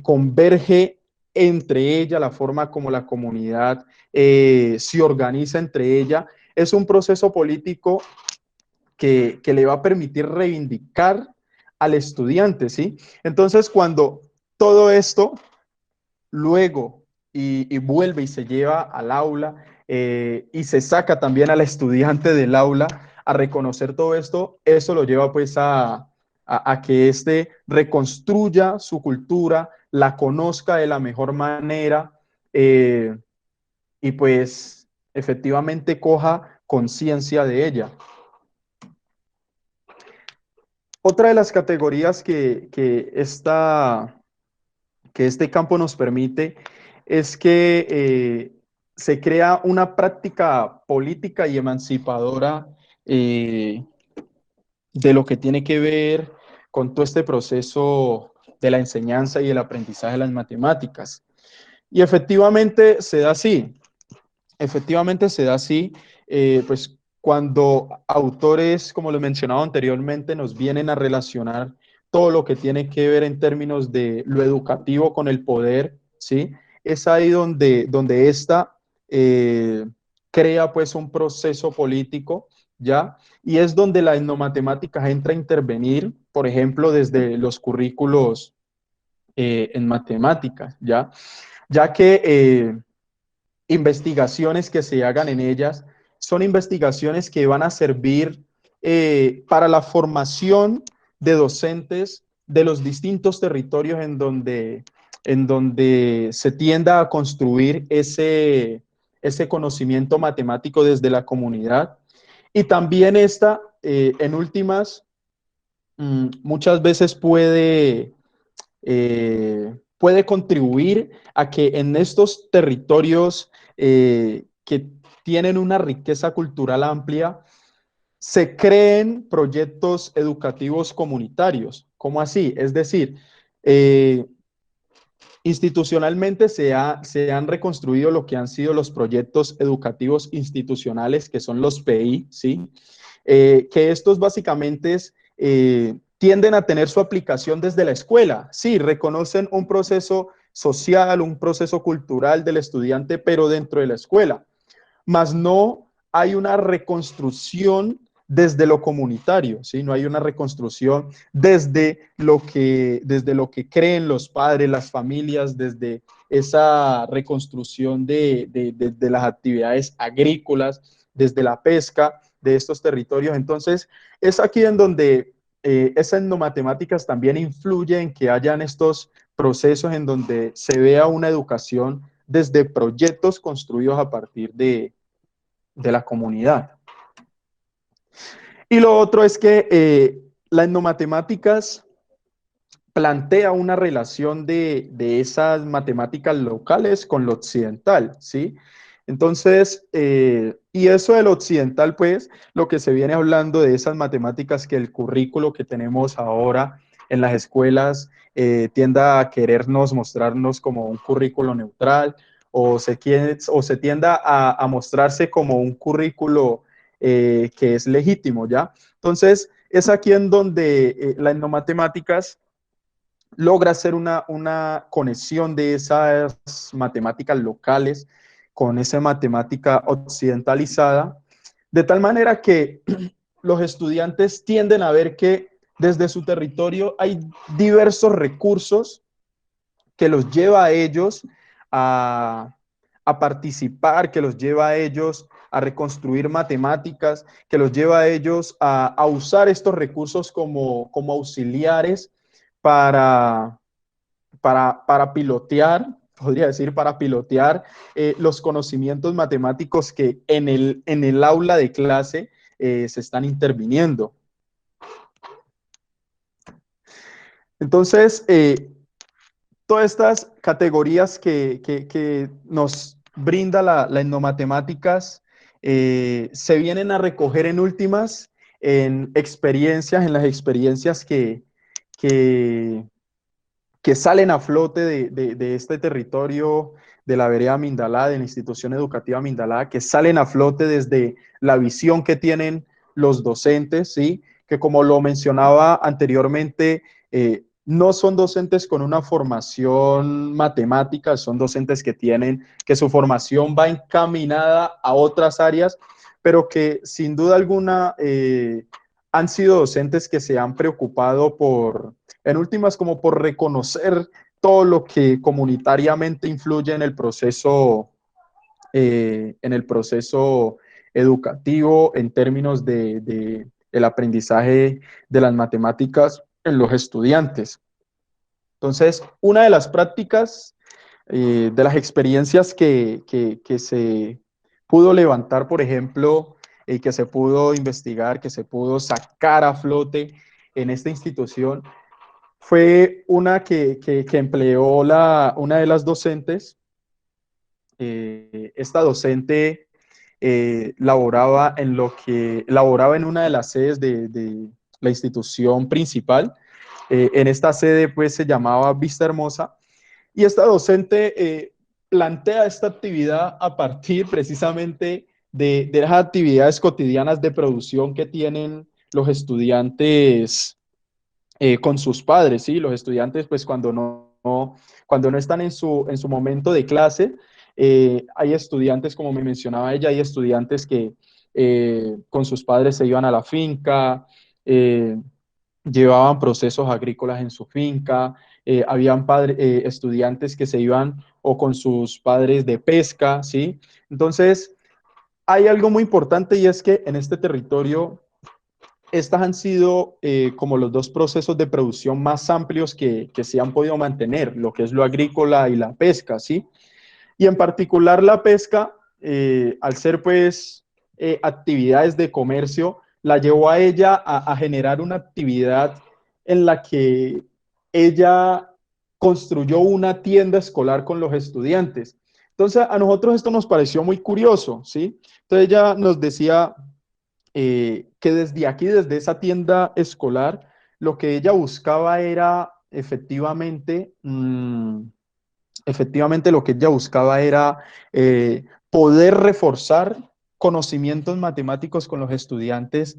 converge entre ella, la forma como la comunidad se organiza entre ella, es un proceso político que le va a permitir reivindicar al estudiante, ¿sí? Entonces, cuando todo esto luego y vuelve y se lleva al aula y se saca también al estudiante del aula a reconocer todo esto, eso lo lleva pues a que éste reconstruya su cultura, la conozca de la mejor manera eh, y pues efectivamente coja conciencia de ella. Otra de las categorías que este campo nos permite es que se crea una práctica política y emancipadora eh, de lo que tiene que ver con todo este proceso de la enseñanza y el aprendizaje de las matemáticas. Y efectivamente se da así, pues cuando autores, como lo mencionaba anteriormente, nos vienen a relacionar todo lo que tiene que ver en términos de lo educativo con el poder, ¿sí? Es ahí donde esta crea pues un proceso político, ¿ya? Y es donde la etnomatemática entra a intervenir, por ejemplo, desde los currículos en matemáticas, ¿ya? Ya que investigaciones que se hagan en ellas son investigaciones que van a servir para la formación de docentes de los distintos territorios en donde se tienda a construir ese conocimiento matemático desde la comunidad. Y también esta, en últimas, muchas veces puede contribuir a que en estos territorios que tienen una riqueza cultural amplia, se creen proyectos educativos comunitarios. ¿Cómo así? Es decir, eh, institucionalmente se han reconstruido lo que han sido los proyectos educativos institucionales, que son los PI, ¿sí? Que estos básicamente tienden a tener su aplicación desde la escuela. Sí, reconocen un proceso social, un proceso cultural del estudiante, pero dentro de la escuela. Más no hay una reconstrucción desde lo comunitario, ¿sí? No hay una reconstrucción desde lo que creen los padres, las familias, desde esa reconstrucción de las actividades agrícolas, desde la pesca de estos territorios. Entonces, es aquí en donde esas etnomatemáticas también influye en que hayan estos procesos en donde se vea una educación desde proyectos construidos a partir de la comunidad. Y lo otro es que las etnomatemáticas plantea una relación de esas matemáticas locales con lo occidental, ¿sí? Entonces, y eso de lo occidental, pues, lo que se viene hablando de esas matemáticas que el currículo que tenemos ahora en las escuelas tienda a querernos mostrarnos como un currículo neutral o se tienda a mostrarse como un currículo que es legítimo, ¿ya? Entonces, es aquí en donde las etnomatemáticas logra hacer una conexión de esas matemáticas locales con esa matemática occidentalizada, de tal manera que los estudiantes tienden a ver que desde su territorio hay diversos recursos que los lleva a ellos a, a participar, que los lleva a ellos a reconstruir matemáticas, que los lleva a ellos a usar estos recursos como auxiliares para, para pilotear, podría decir, para pilotear los conocimientos matemáticos que en el aula de clase se están interviniendo. Entonces, todas estas categorías que nos brinda la etnomatemáticas se vienen a recoger en últimas en experiencias, en las experiencias que, que salen a flote de este territorio de la vereda Mindalá, de la institución educativa Mindalá, que salen a flote desde la visión que tienen los docentes, ¿sí? Que como lo mencionaba anteriormente, no son docentes con una formación matemática, son docentes que su formación va encaminada a otras áreas, pero que sin duda alguna han sido docentes que se han preocupado en últimas, como por reconocer todo lo que comunitariamente influye en el proceso educativo en términos de el aprendizaje de las matemáticas en los estudiantes. Entonces, una de las prácticas, de las experiencias que se pudo levantar, por ejemplo, que se pudo investigar, que se pudo sacar a flote en esta institución, fue una que empleó una de las docentes. Esta docente laboraba en una de las sedes de la institución principal. En esta sede pues se llamaba Vista Hermosa, y esta docente plantea esta actividad a partir precisamente de las actividades cotidianas de producción que tienen los estudiantes con sus padres, ¿sí? Los estudiantes, pues cuando no están en su momento de clase, hay estudiantes, como me mencionaba ella, hay estudiantes que con sus padres se iban a la finca, eh, llevaban procesos agrícolas en su finca, habían estudiantes que se iban o con sus padres de pesca, ¿sí? Entonces, hay algo muy importante, y es que en este territorio estas han sido como los dos procesos de producción más amplios que se han podido mantener, lo que es lo agrícola y la pesca, ¿sí? Y en particular la pesca, al ser pues actividades de comercio, la llevó a ella a generar una actividad en la que ella construyó una tienda escolar con los estudiantes. Entonces, a nosotros esto nos pareció muy curioso, ¿sí? Entonces ella nos decía que desde aquí, desde esa tienda escolar, lo que ella buscaba era efectivamente lo que ella buscaba era poder reforzar conocimientos matemáticos con los estudiantes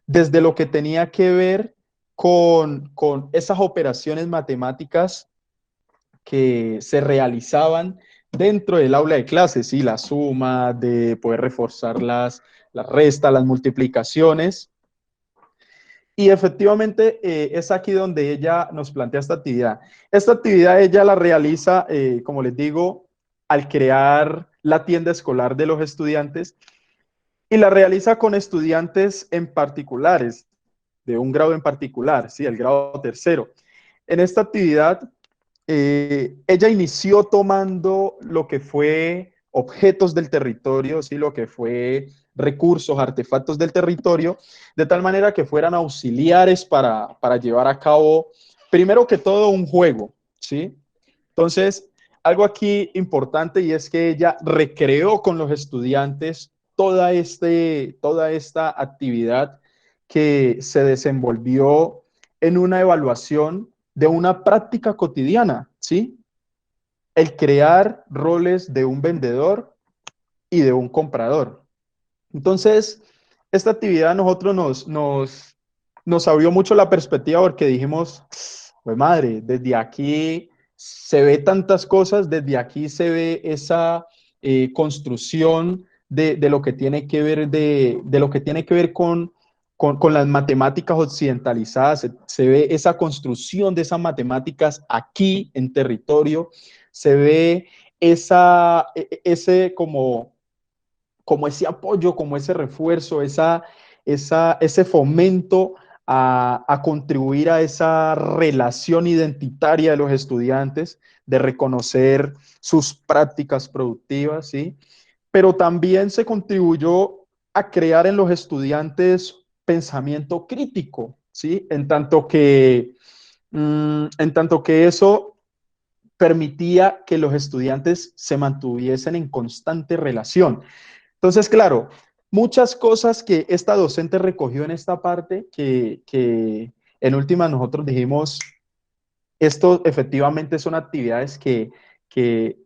desde lo que tenía que ver con esas operaciones matemáticas que se realizaban dentro del aula de clases, ¿sí? La suma, de poder reforzar las restas, las multiplicaciones. Y efectivamente es aquí donde ella nos plantea esta actividad. Esta actividad ella la realiza, como les digo, al crear la tienda escolar de los estudiantes, y la realiza con estudiantes en particulares, de un grado en particular, ¿sí? El grado tercero. En esta actividad ella inició tomando lo que fue objetos del territorio, ¿sí? Lo que fue recursos, artefactos del territorio, de tal manera que fueran auxiliares para llevar a cabo, primero que todo, un juego, ¿sí? Entonces, algo aquí importante, y es que ella recreó con los estudiantes toda esta actividad que se desenvolvió en una evaluación de una práctica cotidiana, ¿sí? El crear roles de un vendedor y de un comprador. Entonces, esta actividad a nosotros nos abrió mucho la perspectiva, porque dijimos, pues madre, desde aquí se ve tantas cosas, desde aquí se ve esa construcción de lo que tiene que ver, de lo que tiene que ver con las matemáticas occidentalizadas, se ve esa construcción de esas matemáticas aquí en territorio, se ve ese como ese apoyo, como ese refuerzo, ese fomento a contribuir a esa relación identitaria de los estudiantes, de reconocer sus prácticas productivas, ¿sí? Pero también se contribuyó a crear en los estudiantes pensamiento crítico, ¿sí? En tanto que eso permitía que los estudiantes se mantuviesen en constante relación. Entonces, claro, muchas cosas que esta docente recogió en esta parte que en última nosotros dijimos, esto efectivamente son actividades que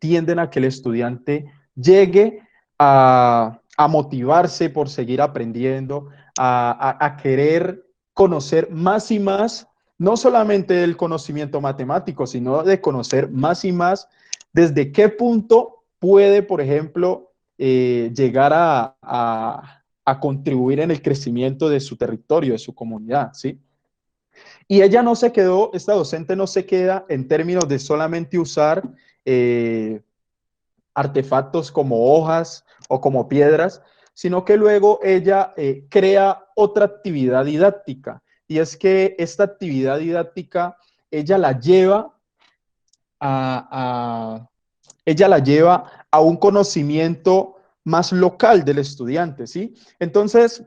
tienden a que el estudiante llegue a motivarse por seguir aprendiendo, a querer conocer más y más no solamente del conocimiento matemático, sino de conocer más y más desde qué punto puede, por ejemplo, llegar a contribuir en el crecimiento de su territorio, de su comunidad, ¿sí? Y ella no se quedó, esta docente no se queda en términos de solamente usar eh, artefactos como hojas o como piedras, sino que luego ella crea otra actividad didáctica. Y es que esta actividad didáctica, ella la lleva a ella la lleva a un conocimiento más local del estudiante, ¿sí? Entonces,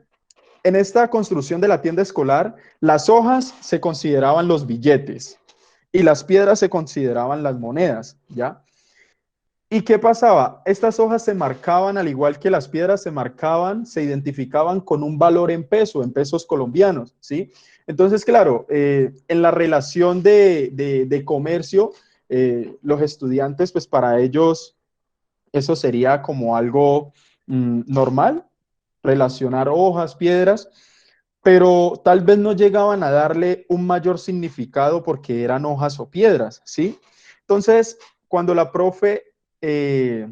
en esta construcción de la tienda escolar, las hojas se consideraban los billetes y las piedras se consideraban las monedas, ¿ya? ¿Y qué pasaba? Estas hojas se marcaban, al igual que las piedras se marcaban, se identificaban con un valor en peso, en pesos colombianos, ¿sí? Entonces, claro, en la relación de comercio, los estudiantes, pues para ellos eso sería como algo normal, relacionar hojas, piedras, pero tal vez no llegaban a darle un mayor significado porque eran hojas o piedras, ¿sí? Entonces, cuando la profe eh,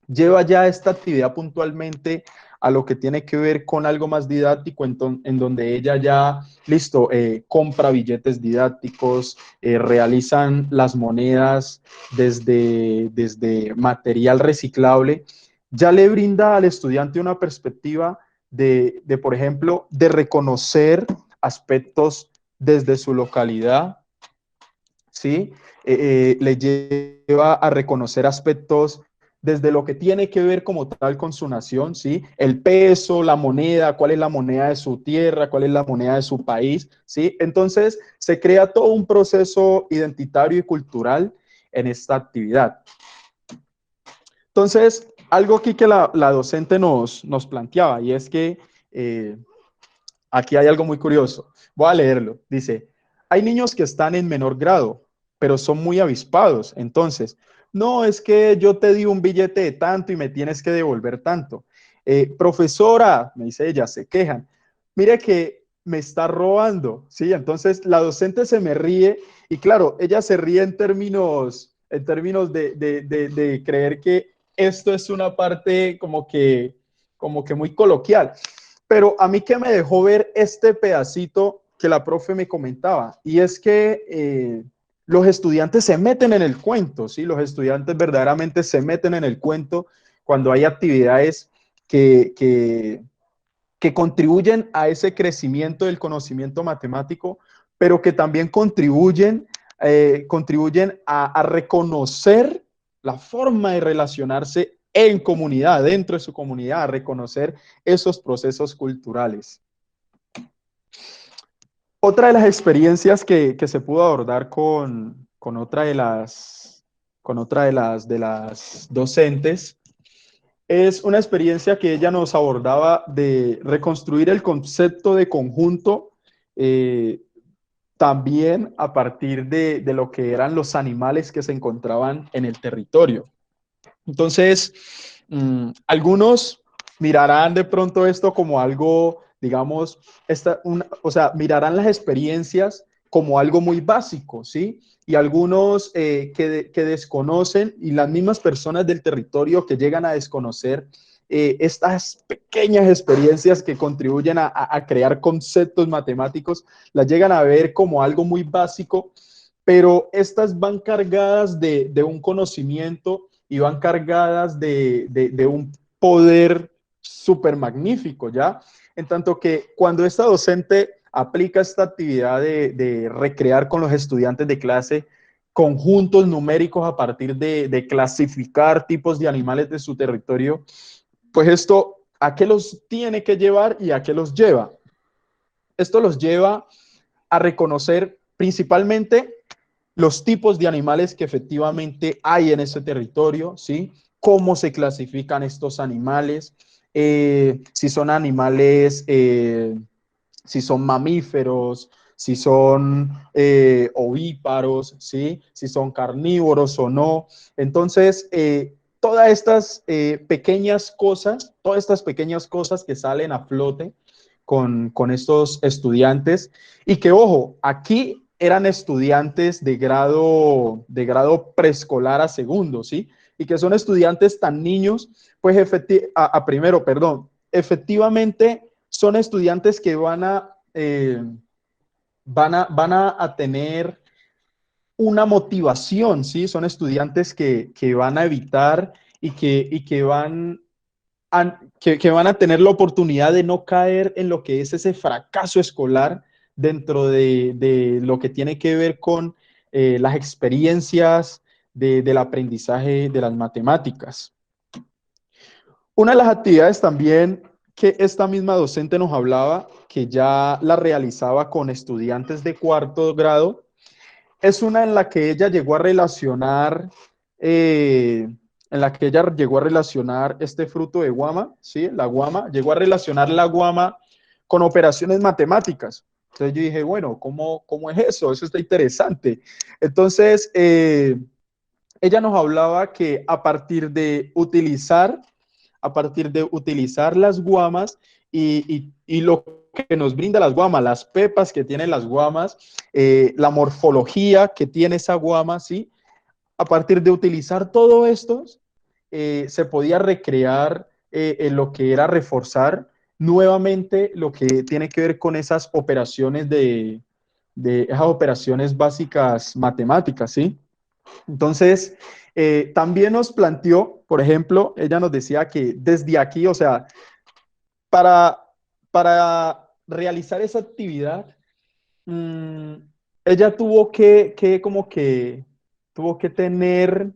lleva ya esta actividad puntualmente a lo que tiene que ver con algo más didáctico, en donde ella ya, listo, compra billetes didácticos, realizan las monedas desde material reciclable, ya le brinda al estudiante una perspectiva por ejemplo, de reconocer aspectos desde su localidad, ¿sí? Le lleva a reconocer aspectos desde lo que tiene que ver como tal con su nación, ¿sí? El peso, la moneda, cuál es la moneda de su tierra, cuál es la moneda de su país, ¿sí? Entonces, se crea todo un proceso identitario y cultural en esta actividad. Entonces, algo aquí que la docente nos planteaba, y es que aquí hay algo muy curioso. Voy a leerlo. Dice, hay niños que están en menor grado, pero son muy avispados. Entonces, no es que yo te di un billete de tanto y me tienes que devolver tanto. Profesora, me dice ella, se quejan. Mire que me está robando, ¿sí? Entonces, la docente se me ríe y claro, ella se ríe en términos de creer que esto es una parte como que muy coloquial. Pero a mí que me dejó ver este pedacito que la profe me comentaba, y es que los estudiantes se meten en el cuento, ¿sí? Los estudiantes verdaderamente se meten en el cuento cuando hay actividades que, que, que contribuyen a ese crecimiento del conocimiento matemático, pero que también contribuyen a reconocer la forma de relacionarse en comunidad, dentro de su comunidad, a reconocer esos procesos culturales. Otra de las experiencias que se pudo abordar con otra de las docentes es una experiencia que ella nos abordaba de reconstruir el concepto de conjunto eh, también a partir de lo que eran los animales que se encontraban en el territorio. Entonces, algunos mirarán de pronto esto como algo, digamos, o sea, mirarán las experiencias como algo muy básico, ¿sí? Y algunos que desconocen y las mismas personas del territorio que llegan a desconocer estas pequeñas experiencias que contribuyen a crear conceptos matemáticos, las llegan a ver como algo muy básico, pero estas van cargadas de un conocimiento y van cargadas de un poder súper magnífico, ¿ya? En tanto que cuando esta docente aplica esta actividad de recrear con los estudiantes de clase conjuntos numéricos a partir de clasificar tipos de animales de su territorio, pues esto, ¿a qué los tiene que llevar y a qué los lleva? Esto los lleva a reconocer principalmente los tipos de animales que efectivamente hay en ese territorio, ¿sí? Cómo se clasifican estos animales, si son animales, si son mamíferos, si son ovíparos, ¿sí? Si son carnívoros o no. Entonces, todas estas pequeñas cosas, todas estas pequeñas cosas que salen a flote con estos estudiantes y que, ojo, aquí eran estudiantes de grado preescolar a segundo, ¿sí? Y que son estudiantes tan niños, pues a primero, perdón, efectivamente son estudiantes que van a tener una motivación, ¿sí? Son estudiantes que van a evitar y que van a tener la oportunidad de no caer en lo que es ese fracaso escolar dentro de lo que tiene que ver con las experiencias del aprendizaje de las matemáticas. Una de las actividades también que esta misma docente nos hablaba, que ya la realizaba con estudiantes de cuarto grado, es una en la que ella llegó a relacionar, este fruto de guama, ¿sí? La guama, llegó a relacionar la guama con operaciones matemáticas. Entonces yo dije, bueno, ¿cómo es eso? Eso está interesante. Entonces, ella nos hablaba que a partir de utilizar las guamas y lo que nos brinda las guamas, las pepas que tienen las guamas, la morfología que tiene esa guama, ¿sí? A partir de utilizar todo esto, se podía recrear en lo que era reforzar nuevamente lo que tiene que ver con esas operaciones de esas operaciones básicas matemáticas, ¿sí? Entonces, también nos planteó, por ejemplo, ella nos decía que desde aquí, o sea, para, para realizar esa actividad, mmm, ella tuvo que tener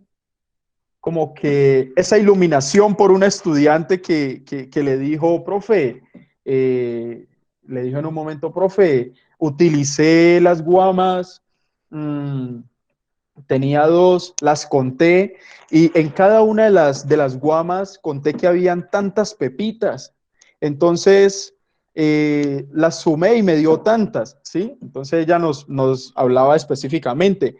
como que esa iluminación por un estudiante que le dijo, profe, eh, le dijo en un momento, profe, utilicé las guamas, mmm, tenía dos, las conté y en cada una de las guamas conté que habían tantas pepitas. Entonces, las sumé y me dio tantas, ¿sí? Entonces ella nos hablaba específicamente.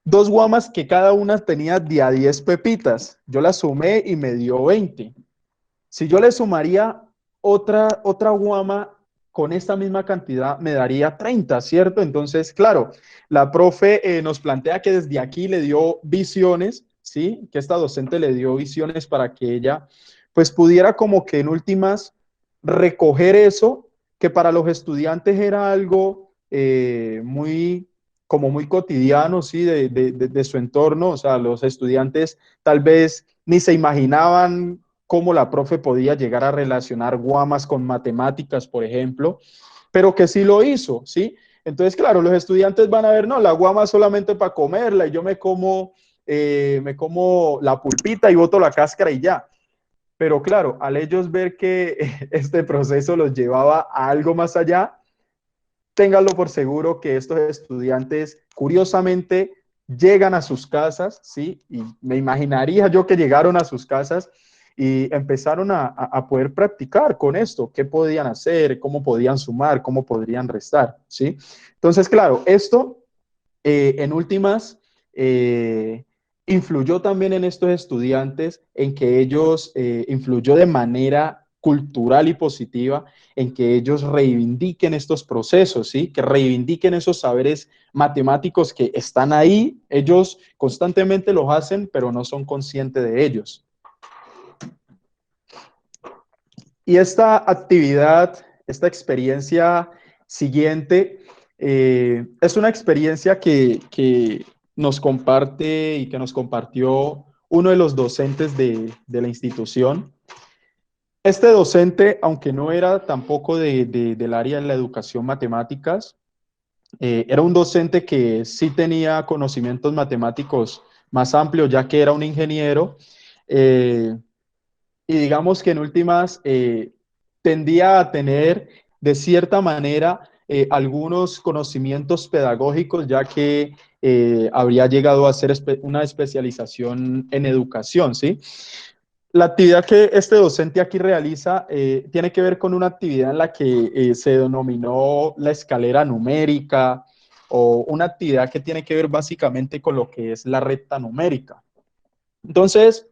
Dos guamas que cada una tenía de a 10 pepitas. Yo las sumé y me dio 20. Si yo le sumaría otra guama con esta misma cantidad, me daría 30, ¿cierto? Entonces, claro, la profe nos plantea que desde aquí le dio visiones, ¿sí? Que esta docente le dio visiones para que ella, pues, pudiera como que en últimas recoger eso, que para los estudiantes era algo como muy cotidiano, ¿sí? De su entorno, o sea, los estudiantes tal vez ni se imaginaban cómo la profe podía llegar a relacionar guamas con matemáticas, por ejemplo, pero que sí lo hizo, ¿sí? Entonces, claro, los estudiantes van a ver, no, la guama solamente para comerla y yo me como la pulpita y boto la cáscara y ya. Pero claro, al ellos ver que este proceso los llevaba a algo más allá, ténganlo por seguro que estos estudiantes, curiosamente, llegan a sus casas, ¿sí? Y me imaginaría yo que llegaron a sus casas y empezaron a poder practicar con esto, qué podían hacer, cómo podían sumar, cómo podrían restar, ¿sí? Entonces, claro, esto en últimas, influyó también en estos estudiantes, en que ellos, influyó de manera cultural y positiva, en que ellos reivindiquen estos procesos, ¿sí? Que reivindiquen esos saberes matemáticos que están ahí, ellos constantemente los hacen, pero no son conscientes de ellos. Y esta actividad, esta experiencia siguiente, es una experiencia que nos comparte y que nos compartió uno de los docentes de la institución. Este docente, aunque no era tampoco del área de la educación matemáticas, era un docente que sí tenía conocimientos matemáticos más amplios, ya que era un ingeniero. eh, y digamos que en últimas tendía a tener de cierta manera algunos conocimientos pedagógicos, ya que habría llegado a hacer una especialización en educación, ¿sí? La actividad que este docente aquí realiza tiene que ver con una actividad en la que se denominó la escalera numérica o una actividad que tiene que ver básicamente con lo que es la recta numérica. Entonces,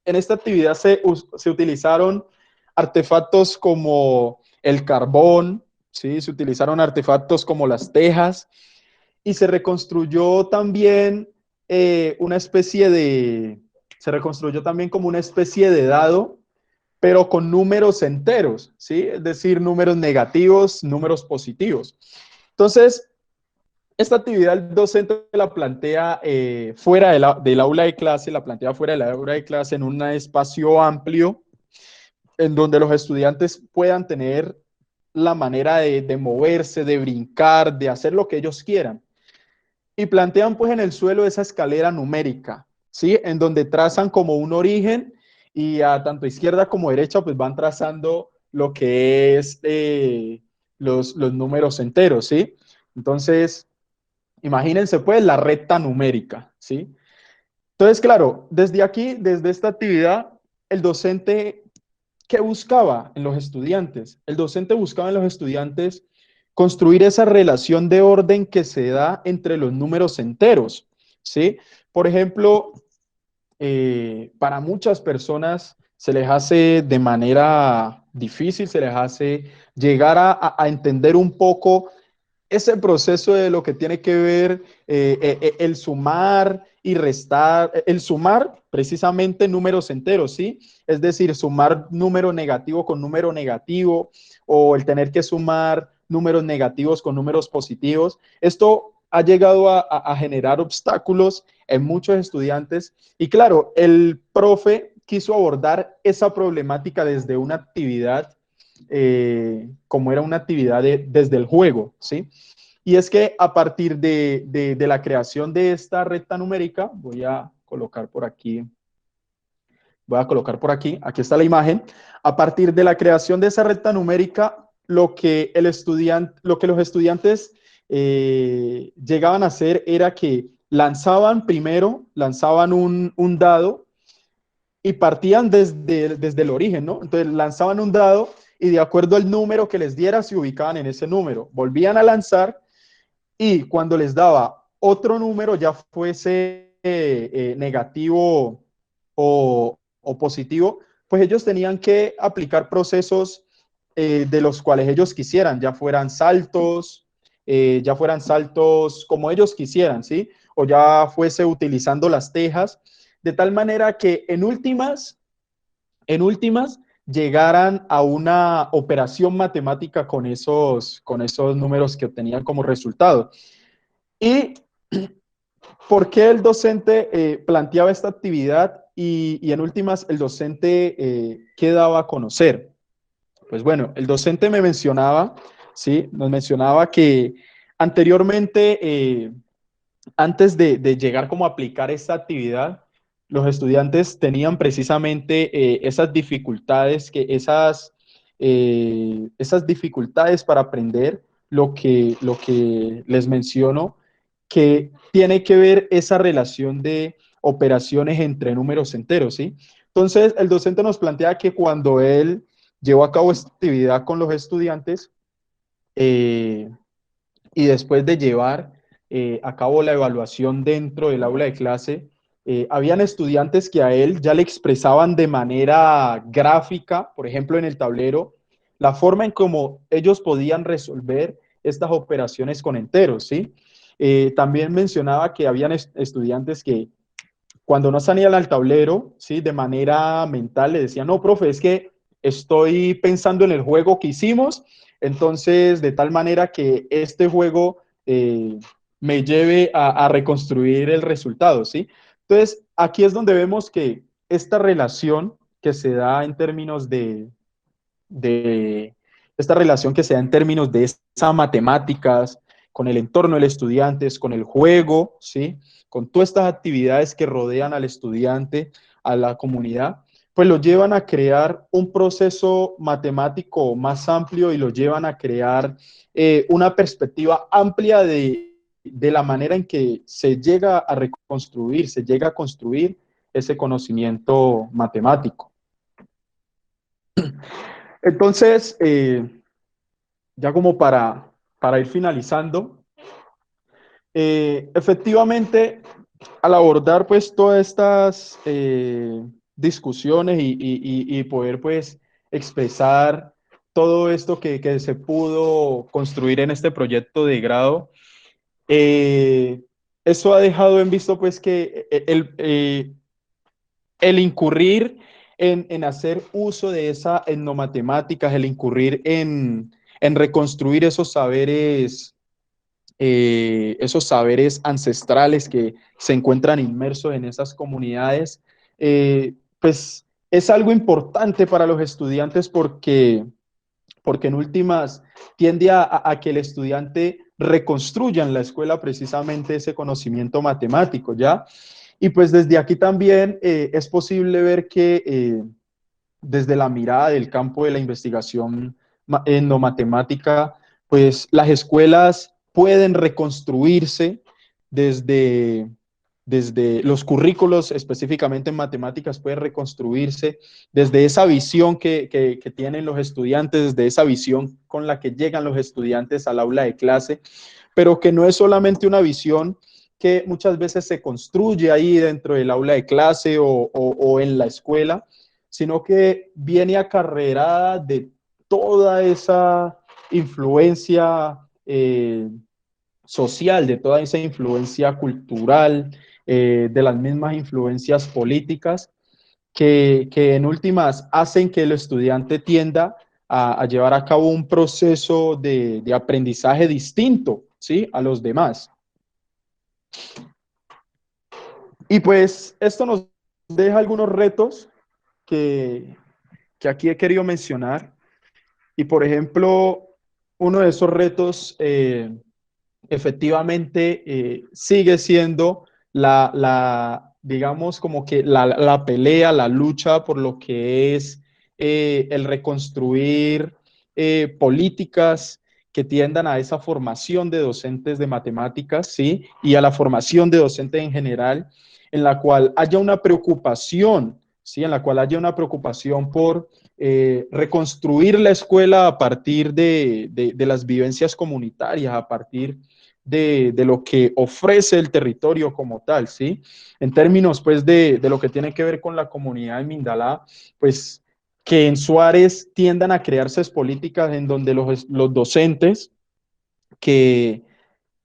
en esta actividad se utilizaron artefactos como el carbón, ¿sí? Se utilizaron artefactos como las tejas y se reconstruyó también se reconstruyó también como una especie de dado, pero con números enteros, ¿sí? Es decir, números negativos, números positivos. Entonces, esta actividad el docente la plantea fuera del aula de clase, la plantea fuera del aula de clase en un espacio amplio en donde los estudiantes puedan tener la manera de moverse, de brincar, de hacer lo que ellos quieran. Y plantean pues en el suelo esa escalera numérica, ¿sí? En donde trazan como un origen y a tanto izquierda como derecha pues van trazando lo que es los números enteros, ¿sí? Entonces, imagínense pues la recta numérica, ¿sí? Entonces, claro, desde aquí, desde esta actividad, el docente, ¿qué buscaba en los estudiantes? El docente buscaba en los estudiantes construir esa relación de orden que se da entre los números enteros, ¿sí? Por ejemplo, para muchas personas se les hace de manera difícil, se les hace llegar a entender un poco ese proceso de lo que tiene que ver el sumar y restar, el sumar precisamente números enteros, ¿sí? Es decir, sumar número negativo con número negativo o el tener que sumar números negativos con números positivos. Esto ha llegado a generar obstáculos en muchos estudiantes y claro, el profe quiso abordar esa problemática desde una actividad como era una actividad desde el juego, ¿sí? Y es que a partir de la creación de esta recta numérica, voy a colocar por aquí, aquí está la imagen, a partir de la creación de esa recta numérica, lo que los estudiantes llegaban a hacer era que lanzaban un dado y partían desde el origen, ¿no? Entonces lanzaban un dado y de acuerdo al número que les diera, se ubicaban en ese número. Volvían a lanzar y cuando les daba otro número, ya fuese negativo o positivo, pues ellos tenían que aplicar procesos de los cuales ellos quisieran, ya fueran saltos como ellos quisieran, ¿sí? O ya fuese utilizando las tejas, de tal manera que en últimas llegaran a una operación matemática con esos números que obtenían como resultado. ¿Y por qué el docente planteaba esta actividad y en últimas el docente qué daba a conocer? Pues bueno, el docente me mencionaba, ¿sí? Nos mencionaba que anteriormente antes de llegar como a aplicar esta actividad, los estudiantes tenían precisamente esas dificultades para aprender lo que les menciono, que tiene que ver esa relación de operaciones entre números enteros, ¿sí? Entonces, el docente nos plantea que cuando él llevó a cabo esta actividad con los estudiantes, eh, y después de llevar a cabo la evaluación dentro del aula de clase, habían estudiantes que a él ya le expresaban de manera gráfica, por ejemplo, en el tablero, la forma en cómo ellos podían resolver estas operaciones con enteros, ¿sí? También mencionaba que habían estudiantes que cuando no salían al tablero, ¿sí? De manera mental le decían, no, profe, es que estoy pensando en el juego que hicimos, entonces de tal manera que este juego me lleve a reconstruir el resultado, ¿sí? Entonces, aquí es donde vemos que esta relación que se da en términos de esta relación que se da en términos de esas matemáticas, con el entorno del estudiante, con el juego, ¿sí? Con todas estas actividades que rodean al estudiante, a la comunidad, pues lo llevan a crear un proceso matemático más amplio y lo llevan a crear una perspectiva amplia de la manera en que se llega a reconstruir, se llega a construir ese conocimiento matemático. Entonces, ya como para ir finalizando, efectivamente, al abordar pues todas estas discusiones y poder pues expresar todo esto que se pudo construir en este proyecto de grado, Eh, Eso ha dejado en visto pues que el incurrir en hacer uso de esa etnomatemáticas, el incurrir en reconstruir esos saberes ancestrales que se encuentran inmersos en esas comunidades, pues es algo importante para los estudiantes porque en últimas tiende a que el estudiante reconstruya en la escuela precisamente ese conocimiento matemático, ¿ya? Y pues desde aquí también es posible ver que desde la mirada del campo de la investigación etnomatemática, pues las escuelas pueden reconstruirse desde, desde los currículos, específicamente en matemáticas, pueden reconstruirse desde esa visión que tienen los estudiantes, desde esa visión con la que llegan los estudiantes al aula de clase, pero que no es solamente una visión que muchas veces se construye ahí dentro del aula de clase o en la escuela, sino que viene acarreada de toda esa influencia social, de toda esa influencia cultural, de las mismas influencias políticas, que en últimas hacen que el estudiante tienda a llevar a cabo un proceso de aprendizaje distinto, ¿sí? A los demás. Y pues esto nos deja algunos retos que, que aquí he querido mencionar. Y por ejemplo, uno de esos retos efectivamente sigue siendo digamos, como que la pelea, la lucha por lo que es el reconstruir políticas que tiendan a esa formación de docentes de matemáticas, ¿sí? Y a la formación de docentes en general, en la cual haya una preocupación, ¿sí? En la cual haya una preocupación por reconstruir la escuela a partir de las vivencias comunitarias, a partir de lo que ofrece el territorio como tal, ¿sí? En términos, pues, de lo que tiene que ver con la comunidad de Mindalá, pues, que en Suárez tiendan a crearse políticas en donde los docentes que,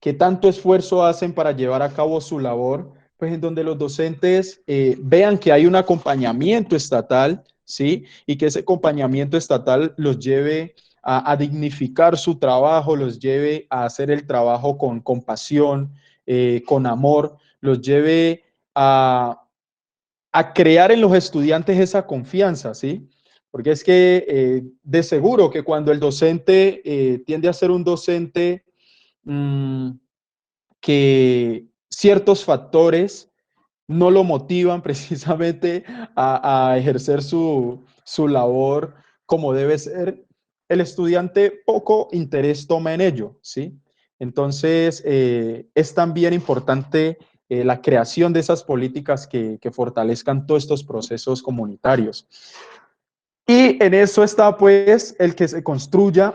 que tanto esfuerzo hacen para llevar a cabo su labor, pues en donde los docentes vean que hay un acompañamiento estatal, ¿sí? Y que ese acompañamiento estatal los lleve a dignificar su trabajo, los lleve a hacer el trabajo con compasión, con amor, los lleve a crear en los estudiantes esa confianza, ¿sí? Porque es que de seguro que cuando el docente tiende a ser un docente mmm, que ciertos factores no lo motivan precisamente a ejercer su labor como debe ser, el estudiante poco interés toma en ello, ¿sí? Entonces, es también importante la creación de esas políticas que fortalezcan todos estos procesos comunitarios. Y en eso está, pues, el que se construya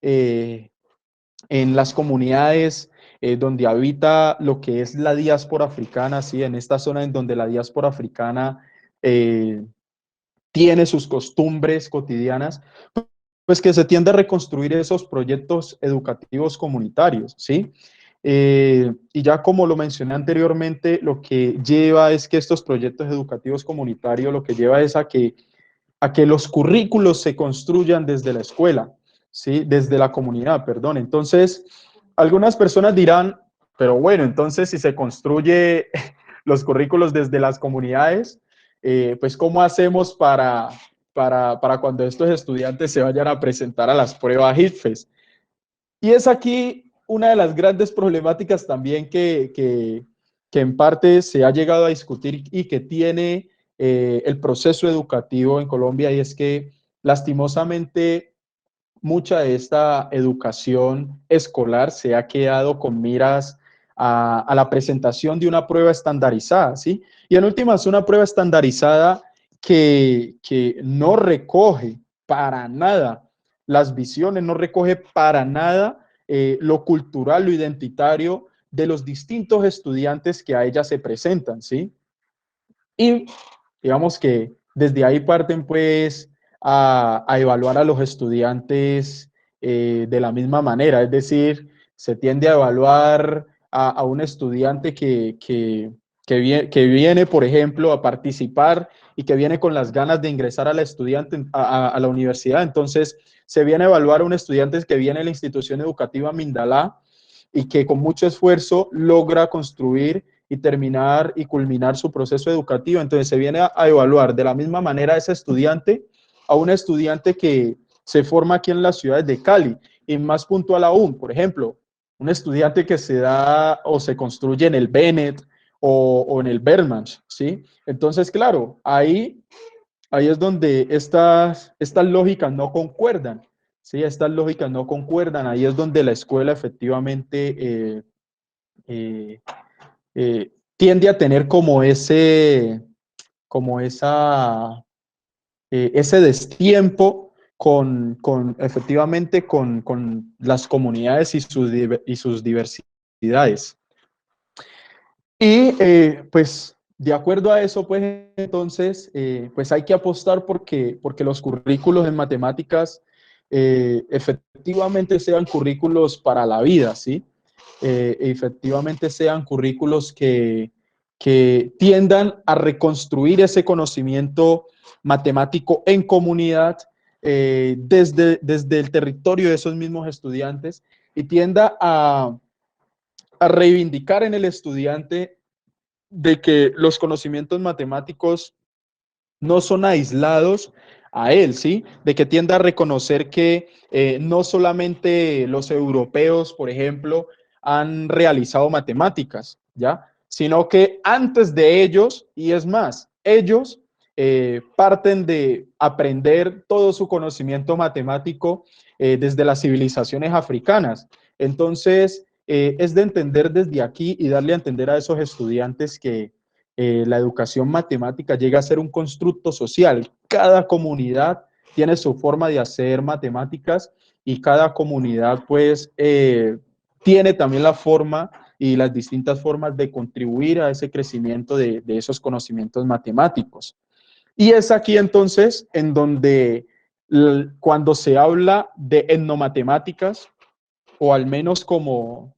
en las comunidades donde habita lo que es la diáspora africana, ¿sí? En esta zona en donde la diáspora africana eh, tiene sus costumbres cotidianas, pues que se tiende a reconstruir esos proyectos educativos comunitarios, ¿sí? Y ya como lo mencioné anteriormente, lo que lleva es que estos proyectos educativos comunitarios, lo que lleva es a que los currículos se construyan desde la escuela, ¿sí? Desde la comunidad, perdón. Entonces, algunas personas dirán, pero bueno, entonces si se construye los currículos desde las comunidades, pues ¿cómo hacemos para cuando estos estudiantes se vayan a presentar a las pruebas HITFES? Y es aquí una de las grandes problemáticas también que en parte se ha llegado a discutir y que tiene el proceso educativo en Colombia, y es que lastimosamente mucha de esta educación escolar se ha quedado con miras a la presentación de una prueba estandarizada, ¿sí? Y en últimas, una prueba estandarizada que no recoge para nada las visiones, no recoge para nada lo cultural, lo identitario de los distintos estudiantes que a ella se presentan, ¿sí? Y digamos que desde ahí parten pues a evaluar a los estudiantes de la misma manera, es decir, se tiende a evaluar a un estudiante que viene, por ejemplo, a participar y que viene con las ganas de ingresar a la estudiante a la universidad. Entonces, se viene a evaluar a un estudiante que viene a la institución educativa Mindalá y que con mucho esfuerzo logra construir y terminar y culminar su proceso educativo. Entonces, se viene a evaluar de la misma manera a ese estudiante, a un estudiante que se forma aquí en las ciudades de Cali y más puntual aún, por ejemplo, un estudiante que se da o se construye en el Bennett o en el Berman, ¿sí? Entonces, claro, ahí es donde estas lógicas no concuerdan, ¿sí? Estas lógicas no concuerdan, ahí es donde la escuela efectivamente eh, tiende a tener ese destiempo efectivamente con las comunidades y sus diversidades. Y pues de acuerdo a eso, pues entonces, pues hay que apostar porque los currículos en matemáticas efectivamente sean currículos para la vida, ¿sí? Efectivamente sean currículos que tiendan a reconstruir ese conocimiento matemático en comunidad desde el territorio de esos mismos estudiantes y tienda a reivindicar en el estudiante de que los conocimientos matemáticos no son aislados a él, ¿sí? De que tienda a reconocer que no solamente los europeos, por ejemplo, han realizado matemáticas, ¿ya? Sino que antes de ellos, y es más, ellos parten de aprender todo su conocimiento matemático desde las civilizaciones africanas. Entonces, es de entender desde aquí y darle a entender a esos estudiantes que la educación matemática llega a ser un constructo social. Cada comunidad tiene su forma de hacer matemáticas y cada comunidad pues tiene también la forma y las distintas formas de contribuir a ese crecimiento de esos conocimientos matemáticos. Y es aquí entonces en donde cuando se habla de etnomatemáticas, o al menos como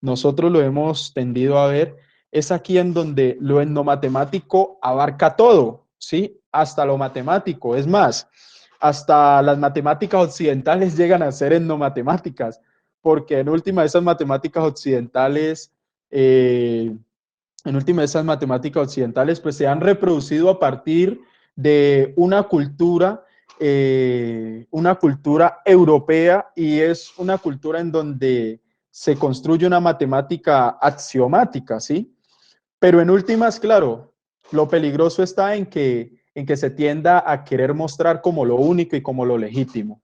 nosotros lo hemos tendido a ver, es aquí en donde lo etnomatemático abarca todo, ¿sí? Hasta lo matemático. Es más, hasta las matemáticas occidentales llegan a ser etnomatemáticas, porque esas matemáticas occidentales, eh, esas matemáticas occidentales, pues se han reproducido a partir de una cultura europea y es una cultura en donde se construye una matemática axiomática, ¿sí? Pero en últimas, claro, lo peligroso está en que se tienda a querer mostrar como lo único y como lo legítimo.